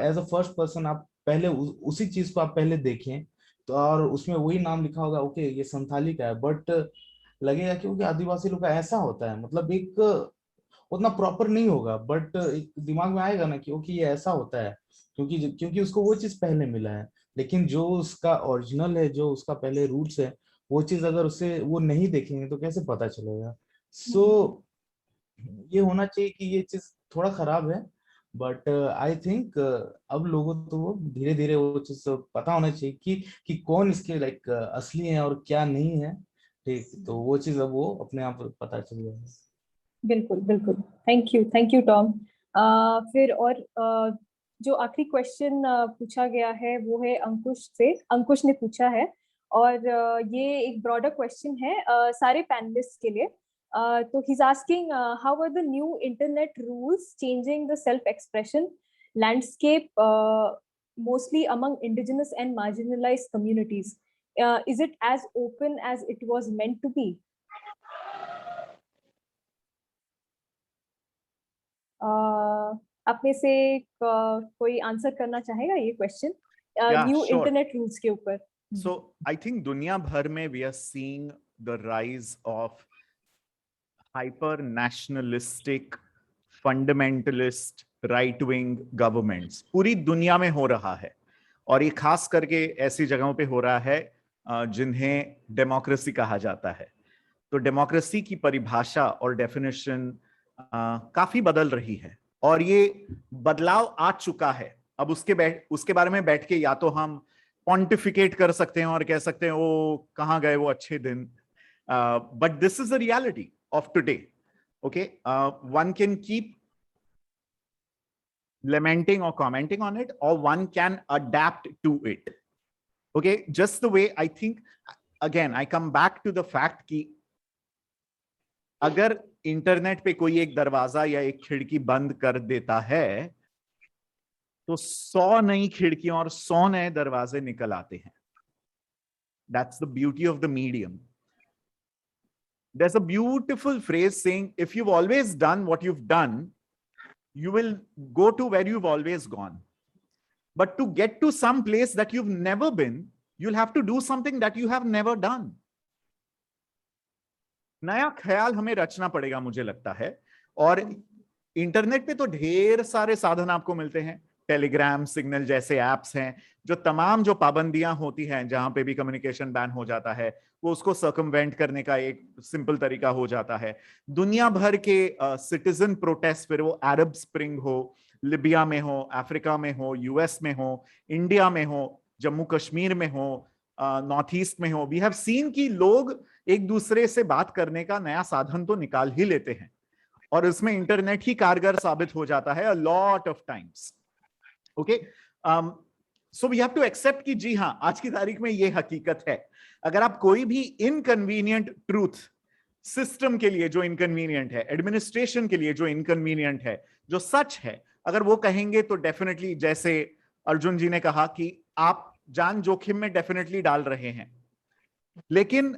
एज अ फर्स्ट पर्सन आप पहले उसी चीज को आप पहले देखें तो, और उसमें वही नाम लिखा होगा, ओके ये संथाली का है, बट लगेगा कि आदिवासी लोग का ऐसा होता है, मतलब एक उतना प्रॉपर नहीं होगा, बट एक दिमाग में आएगा ना कि ओके ये ऐसा होता है, क्योंकि उसको वो चीज पहले मिला है. लेकिन जो उसका ओरिजिनल है, जो उसका पहले रूट्स है, वो चीज अगर उसे वो नहीं देखेंगे तो कैसे पता चलेगा. सो ये होना चाहिए कि ये चीज थोड़ा खराब है, बट आई थिंक अब लोगों को धीरे धीरे वो चीज पता होना चाहिए कि कौन इसके असली है और क्या नहीं है. ठीक, तो वो चीज अब वो अपने आप पता चल जाएगा. बिल्कुल बिल्कुल, थैंक यू टॉम. फिर और जो आखिरी क्वेश्चन पूछा गया है वो है अंकुश से. अंकुश ने पूछा है, और ये एक ब्रॉडर क्वेश्चन है सारे पैनलिस्ट के लिए. तो he is asking how are the new internet rules changing the self expression landscape mostly among indigenous and marginalized communities. Is it as open as it was meant to be? आप में से कोई answer करना चाहेगा ये question new internet rules के ऊपर? So I think दुनिया भर में we are seeing the rise of hyper nationalistic fundamentalist right wing governments पूरी दुनिया में हो रहा है, और ये खास करके ऐसी जगहों पे हो रहा है जिन्हें डेमोक्रेसी कहा जाता है। तो डेमोक्रेसी की परिभाषा और डेफिनेशन काफी बदल रही है, और ये बदलाव आ चुका है। अब उसके बारे में बैठ के या तो हम पॉन्टिफिकेट कर सकते हैं और कह सकते हैं वो कहाँ गए वो अच्छे दिन, but this is the reality of today. Okay, one can keep lamenting or commenting on it, or one can adapt to it. Okay, just the way I think, again I come back to the fact कि अगर internet पे कोई एक दरवाजा या एक खिड़की बंद कर देता है तो 100 नई खिड़कियां और 100 नए दरवाजे निकल आते हैं। That's the beauty of the medium. There's a beautiful phrase saying, if you've always done what you've done, you will go to where you've always gone. But to get to some place that you've never been, you'll have to do something that you have never done. नया ख्याल हमें रचना पड़ेगा मुझे लगता है, और internet पे तो ढेर सारे साधन आपको मिलते हैं। टेलीग्राम, सिग्नल जैसे एप्स हैं जो तमाम जो पाबंदियां होती हैं, जहां पे भी कम्युनिकेशन बैन हो जाता है, वो उसको सर्कमवेंट करने का एक सिंपल तरीका हो जाता है। दुनिया भर के सिटीजन प्रोटेस्ट, फिर वो अरब स्प्रिंग हो, लिबिया में हो, अफ्रीका में हो, यूएस में हो, इंडिया में हो, जम्मू कश्मीर में हो, नॉर्थ ईस्ट में हो, वी हैव सीन कि लोग एक दूसरे से बात करने का नया साधन तो निकाल ही लेते हैं, और इसमें इंटरनेट ही कारगर साबित हो जाता है a lot of times. Okay, so we have to accept कि जी हाँ, आज की तारीख में ये हकीकत है। अगर आप कोई भी इनकन्वीनियंट ट्रूथ, सिस्टम के लिए जो इनकन्वीनियंट है, एडमिनिस्ट्रेशन के लिए जो इनकन्वीनियंट है, जो सच है, अगर वो कहेंगे तो डेफिनेटली, जैसे अर्जुन जी ने कहा कि आप जान जोखिम में डेफिनेटली डाल रहे हैं, लेकिन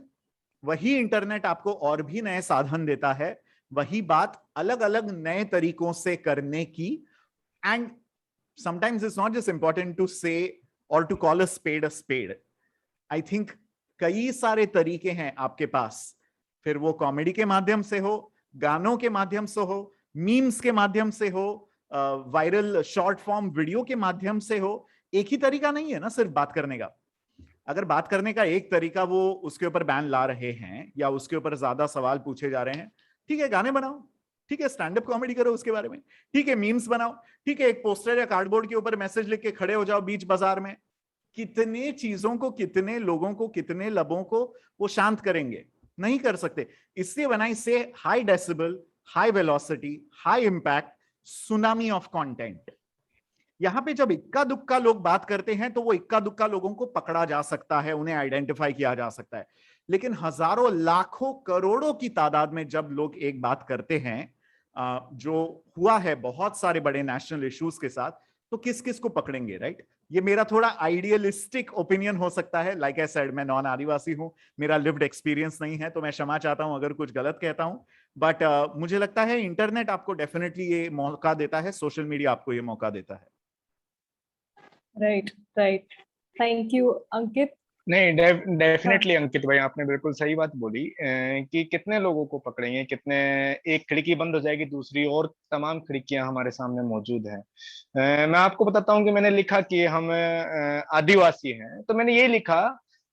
वही इंटरनेट आपको और भी नए साधन देता है, वही बात अलग अलग नए तरीकों से करने की। And sometimes it's not just important to say or to call a spade. I think कई सारे तरीके हैं आपके पास, फिर वो कॉमेडी के माध्यम से हो, गानों के माध्यम से हो, मीम्स के माध्यम से हो, वायरल शॉर्ट फॉर्म वीडियो के माध्यम से हो। एक ही तरीका नहीं है ना सिर्फ बात करने का। अगर बात करने का एक तरीका वो उसके ऊपर बैन ला रहे हैं या उसके ऊपर ज्यादा सवाल पूछे जा रहे हैं, ठीक है गाने बनाओ, ठीक है स्टैंड अप कॉमेडी करो उसके बारे में, ठीक है मीम्स बनाओ, ठीक है एक पोस्टर या कार्डबोर्ड के ऊपर मैसेज लिख के खड़े हो जाओ बीच बाजार में। कितने चीजों को, कितने लोगों को, कितने लबों को वो शांत करेंगे? नहीं कर सकते। इसलिए व्हेन आई से high decibel, high velocity, high impact, tsunami of content, यहां पे जब इक्का दुक्का लोग बात करते हैं तो वो इक्का दुक्का लोगों को पकड़ा जा सकता है, उन्हें आइडेंटिफाई किया जा सकता है। लेकिन हजारों, लाखों, करोड़ों की तादाद में जब लोग एक बात करते हैं, जो हुआ है बहुत सारे बड़े नेशनल इश्यूज के साथ, तो किस किस को पकड़ेंगे, राइट? ये मेरा थोड़ा आइडियलिस्टिक ओपिनियन हो सकता है। लाइक आई सेड, मैं नॉन आदिवासी हूं, मेरा लिव्ड एक्सपीरियंस नहीं है, तो मैं क्षमा चाहता हूं अगर कुछ गलत कहता हूं। बट मुझे लगता है इंटरनेट आपको डेफिनेटली ये मौका देता है, सोशल मीडिया आपको ये मौका देता है। राइट, थैंक यू अंकित। नहीं, डेफिनेटली अंकित भाई, आपने बिल्कुल सही बात बोली कि कितने लोगों को पकड़ेंगे, कितने, एक खिड़की बंद हो जाएगी, दूसरी और तमाम खिड़कियां हमारे सामने मौजूद हैं। मैं आपको बताता हूं कि मैंने लिखा कि हम आदिवासी हैं, तो मैंने ये लिखा,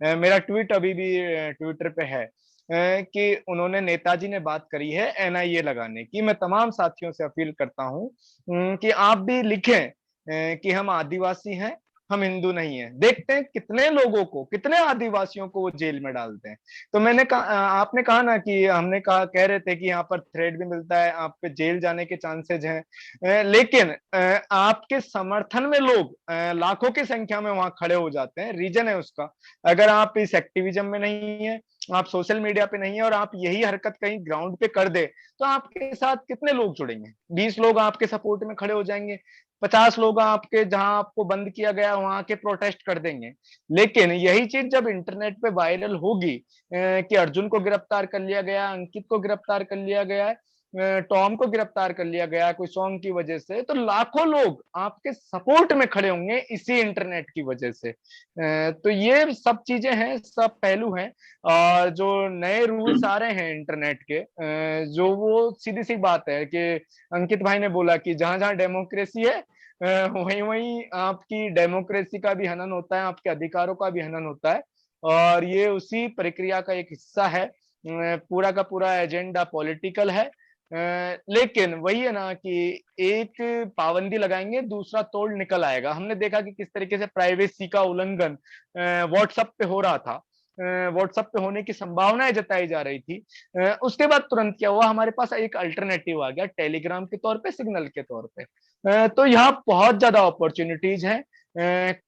मेरा ट्वीट अभी भी ट्विटर पे है, कि उन्होंने, नेताजी ने बात करी है NIA लगाने की। मैं तमाम साथियों से अपील करता हूं कि आप भी लिखें कि हम आदिवासी हैं, हम हिंदू नहीं है। देखते हैं कितने लोगों को, कितने आदिवासियों को वो जेल में डालते हैं। तो मैंने कहा, आपने कहा ना कि हमने कहा, कह रहे थे कि यहाँ पर थ्रेड भी मिलता है, आप पे जेल जाने के चांसेस हैं, लेकिन आपके समर्थन में लोग लाखों की संख्या में वहां खड़े हो जाते हैं। रीजन है उसका, अगर आप इस एक्टिविज्म में नहीं है, आप सोशल मीडिया पे नहीं है और आप यही हरकत कहीं ग्राउंड पे कर दे, तो आपके साथ कितने लोग जुड़ेंगे? 20 लोग आपके सपोर्ट में खड़े हो जाएंगे, 50 लोग आपके जहां आपको बंद किया गया वहां के प्रोटेस्ट कर देंगे। लेकिन यही चीज जब इंटरनेट पे वायरल होगी कि अर्जुन को गिरफ्तार कर लिया गया, अंकित को गिरफ्तार कर लिया गया है, टॉम को गिरफ्तार कर लिया गया कोई सॉन्ग की वजह से, तो लाखों लोग आपके सपोर्ट में खड़े होंगे इसी इंटरनेट की वजह से। तो ये सब चीजें हैं, सब पहलू हैं। और जो नए रूल्स आ रहे हैं इंटरनेट के, जो वो सीधी सी बात है कि अंकित भाई ने बोला कि जहां जहां डेमोक्रेसी है वहीं वहीं आपकी डेमोक्रेसी का भी हनन होता है, आपके अधिकारों का भी हनन होता है। और ये उसी प्रक्रिया का एक हिस्सा है। पूरा का पूरा एजेंडा पॉलिटिकल है। लेकिन वही है ना कि एक पाबंदी लगाएंगे, दूसरा तोड़ निकल आएगा। हमने देखा कि किस तरीके से प्राइवेसी का उल्लंघन व्हाट्सएप पे हो रहा था, व्हाट्सएप पे होने की संभावनाएं जताई जा रही थी। उसके बाद तुरंत क्या हुआ, हमारे पास एक अल्टरनेटिव आ गया टेलीग्राम के तौर पे, सिग्नल के तौर पे। तो यहाँ बहुत ज्यादा अपॉर्चुनिटीज हैं।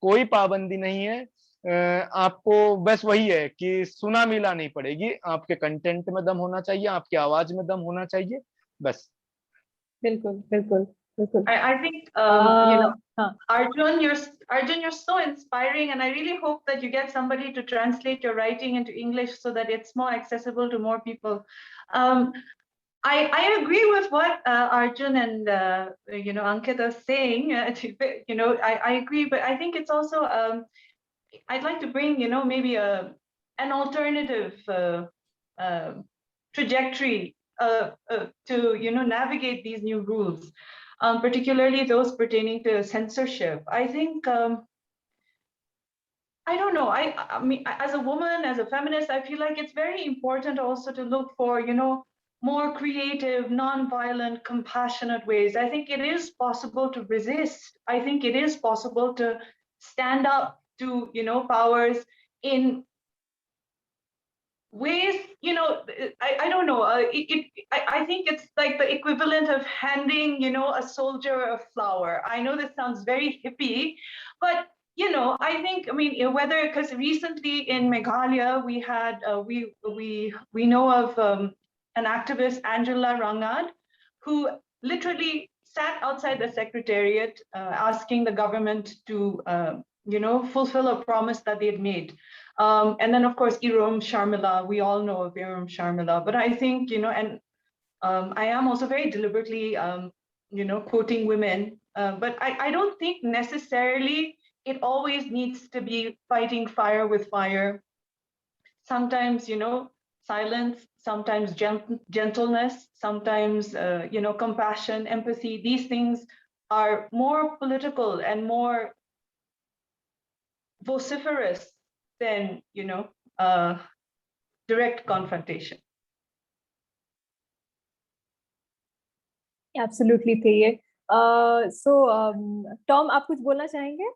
कोई पाबंदी नहीं है। आपको बस वही है कि सुना मिला नहीं पड़ेगी, आपके कंटेंट में दम होना चाहिए, आपकी आवाज में दम होना चाहिए, बस। बिल्कुल बिल्कुल बिल्कुल। I think you know, हाँ, Arjun, you're so inspiring, and I really hope that you get somebody to translate your writing into English so that it's more accessible to more people. I agree with what Arjun and you know, Ankit are saying. You know, I agree, but I think it's also I'd like to bring, you know, maybe an alternative trajectory to, you know, navigate these new rules, particularly those pertaining to censorship. I think I don't know. I mean, as a woman, as a feminist, I feel like it's very important also to look for, you know, more creative, non-violent, compassionate ways. I think it is possible to resist. I think it is possible to stand up to, you know, powers in ways, you know, I don't know. I think it's like the equivalent of handing, you know, a soldier a flower. I know this sounds very hippie, but you know, I think, I mean, whether, because recently in Meghalaya we had we know of an activist, Angela Rangad, who literally sat outside the secretariat asking the government to you know, fulfill a promise that they had made. And then of course Irom Sharmila, we all know of Irom Sharmila, but I think, you know, and I am also very deliberately you know, quoting women, but I don't think necessarily it always needs to be fighting fire with fire. Sometimes, you know, silence, sometimes gentleness, sometimes, you know, compassion, empathy, these things are more political and more vociferous than, you know, direct confrontation. Absolutely थे ये। सो Tom, आप कुछ बोलना चाहेंगे?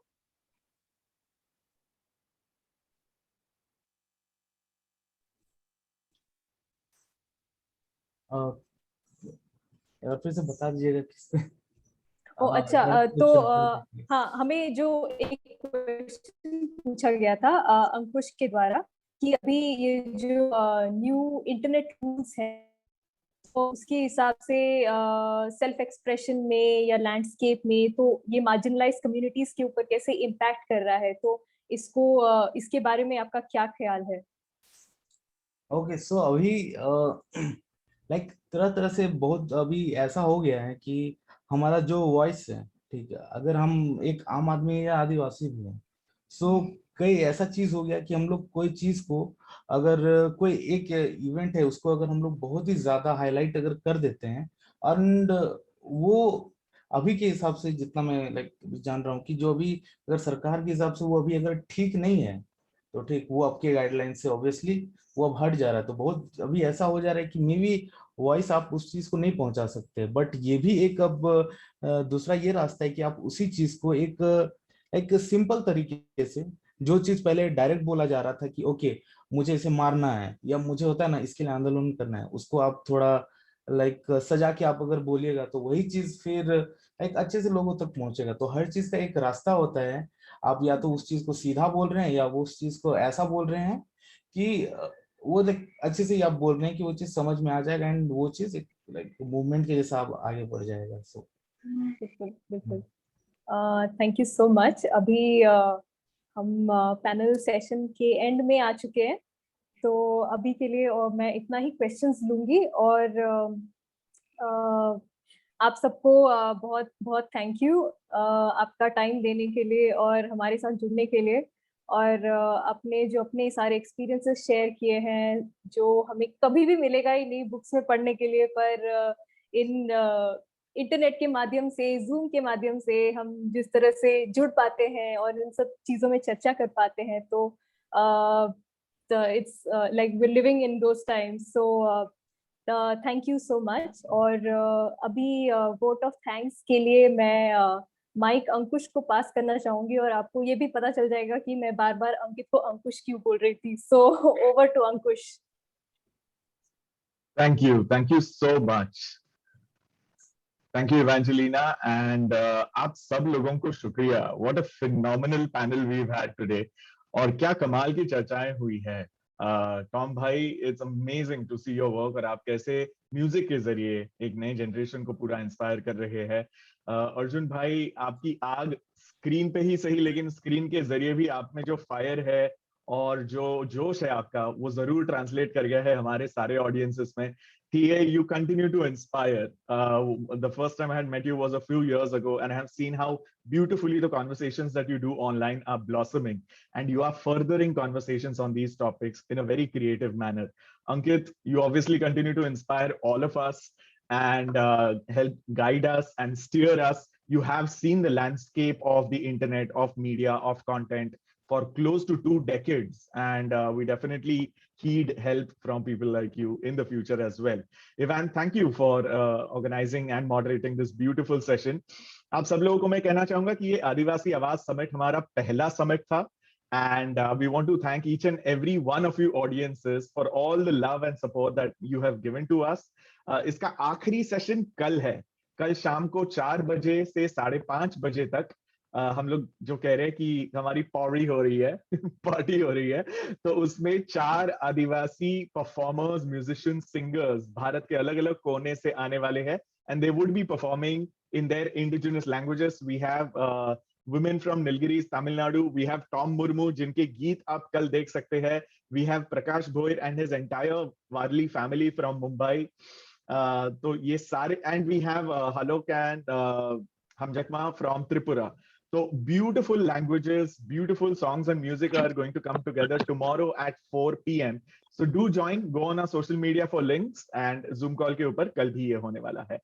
यार फिर से बता दीजिएगा किस पे। ओ अच्छा, तो हाँ, हमें जो एक क्वेश्चन पूछा गया था अंकुश के द्वारा कि अभी ये जो न्यू इंटरनेट रूल्स है, तो उसके हिसाब से सेल्फ एक्सप्रेशन में या लैंडस्केप में, तो ये मार्जिनलाइज कम्युनिटीज के ऊपर कैसे इम्पैक्ट कर रहा है, तो इसको इसके बारे में आपका क्या ख्याल है? ओके, सो अभी लाइक तरह तरह से बहुत अभी ऐसा हो गया है कि हमारा जो वॉइस है, ठीक है, अगर हम एक आम आदमी या आदिवासी भी हैं, सो कई ऐसा चीज हो गया कि हम लोग कोई चीज को, अगर कोई एक इवेंट है उसको अगर हम लोग बहुत ही ज्यादा हाईलाइट अगर कर देते हैं, एंड वो अभी के हिसाब से जितना मैं लाइक जान रहा हूँ कि जो अभी अगर सरकार के हिसाब से वो अभी अगर ठीक नहीं है, तो ठीक वो आपके गाइडलाइन से ऑब्वियसली वो अब हट जा रहा है। तो बहुत अभी ऐसा हो जा रहा है कि मे बी वॉइस आप उस चीज को नहीं पहुंचा सकते, बट ये भी एक अब दूसरा ये रास्ता है कि आप उसी चीज को एक एक सिंपल तरीके से, जो चीज पहले डायरेक्ट बोला जा रहा था कि ओके मुझे इसे मारना है या मुझे होता है ना इसके लिए आंदोलन करना है, उसको आप थोड़ा लाइक सजा के आप अगर बोलिएगा तो वही चीज फिर एक अच्छे से लोगों तक पहुंचेगा। तो हर चीज का एक रास्ता होता है। आप या तो उस चीज को सीधा बोल रहे हैं या वो उस चीज को ऐसा बोल रहे हैं कि वो अच्छे से आप बोल रहे हैं कि वो चीज समझ में आ जाएगा एंड वो चीज लाइक मूवमेंट के जैसा आप आगे बढ़ जाएगा। सो बिल्कुल बिल्कुल। Thank you so much. अभी हम पैनल सेशन के एंड में आ चुके हैं, तो अभी के लिए मैं इतना ही क्वेश्चंस लूंगी। और आप सबको बहुत बहुत थैंक यू आपका टाइम देने के लिए और हमारे साथ जुड़ने के लिए, और अपने सारे एक्सपीरियंसेस शेयर किए हैं, जो हमें कभी भी मिलेगा ही नहीं बुक्स में पढ़ने के लिए, पर इन इंटरनेट के माध्यम से, जूम के माध्यम से हम जिस तरह से जुड़ पाते हैं और इन सब चीजों में चर्चा कर पाते हैं, तो it's like we living in those times. So thank you so much. और अभी वोट ऑफ थैंक्स के लिए मैं माइक अंकुश को पास करना चाहूंगी, और आपको ये भी पता चल जाएगा कि मैं बार बार अंकित को अंकुश क्यों बोल रही थी। So over to Ankush. Thank you so much. Thank you Evangelina and आप सब लोगों को शुक्रिया। What a phenomenal panel we have had today, और क्या कमाल की चर्चाएं हुई है। टॉम भाई, it's amazing to see your work, और आप कैसे म्यूजिक के जरिए एक नई जनरेशन को पूरा इंस्पायर कर रहे हैं। अर्जुन भाई, आपकी आग स्क्रीन पे ही सही, लेकिन स्क्रीन के जरिए भी आप में जो फायर है और जो जोश है आपका, वो जरूर ट्रांसलेट कर गया है हमारे सारे ऑडियंसेस में। TA, you continue to inspire. The first time I had met you was a few years ago, and I have seen how beautifully the conversations that you do online are blossoming, and you are furthering conversations on these topics in a very creative manner. Ankit, you obviously continue to inspire all of us and help guide us and steer us. You have seen the landscape of the internet, of media, of content for close to 2 decades, and we definitely heed help from people like you in the future as well. Ivan, thank you for organizing and moderating this beautiful session. आप सब लोगों को मैं कहना चाहूंगा कि ये आदिवासी आवाज समिट हमारा पहला समिट था, and we want to thank each and every one of you audiences for all the love and support that you have given to us. इसका आखिरी सेशन कल है। कल शाम को 4 बजे से 5:30 बजे तक हम लोग जो कह रहे हैं कि हमारी पौड़ी हो रही है, पार्टी हो रही है, तो उसमें 4 आदिवासी परफॉर्मर्स, म्यूजिशियंस, सिंगर्स भारत के अलग अलग कोने से आने वाले हैं, and they would be performing in their indigenous languages. We have women from Nilgiris, Tamil Nadu. We have Tom Murmu, जिनके गीत आप कल देख सकते हैं. We have Prakash Bhoir and his entire Warli family from Mumbai. तो ये सारे, and we have Halok and Hamjakma from Tripura. So beautiful languages, beautiful songs and music are going to come together tomorrow at 4 p.m. So do join, go on our social media for links, and Zoom call के ऊपर कल भी ये होने वाला है.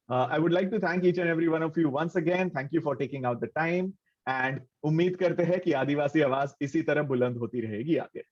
I would like to thank each and every one of you once again. Thank you for taking out the time, and उम्मीद करते हैं कि आदिवासी आवाज इसी तरह बुलंद होती रहेगी आगे.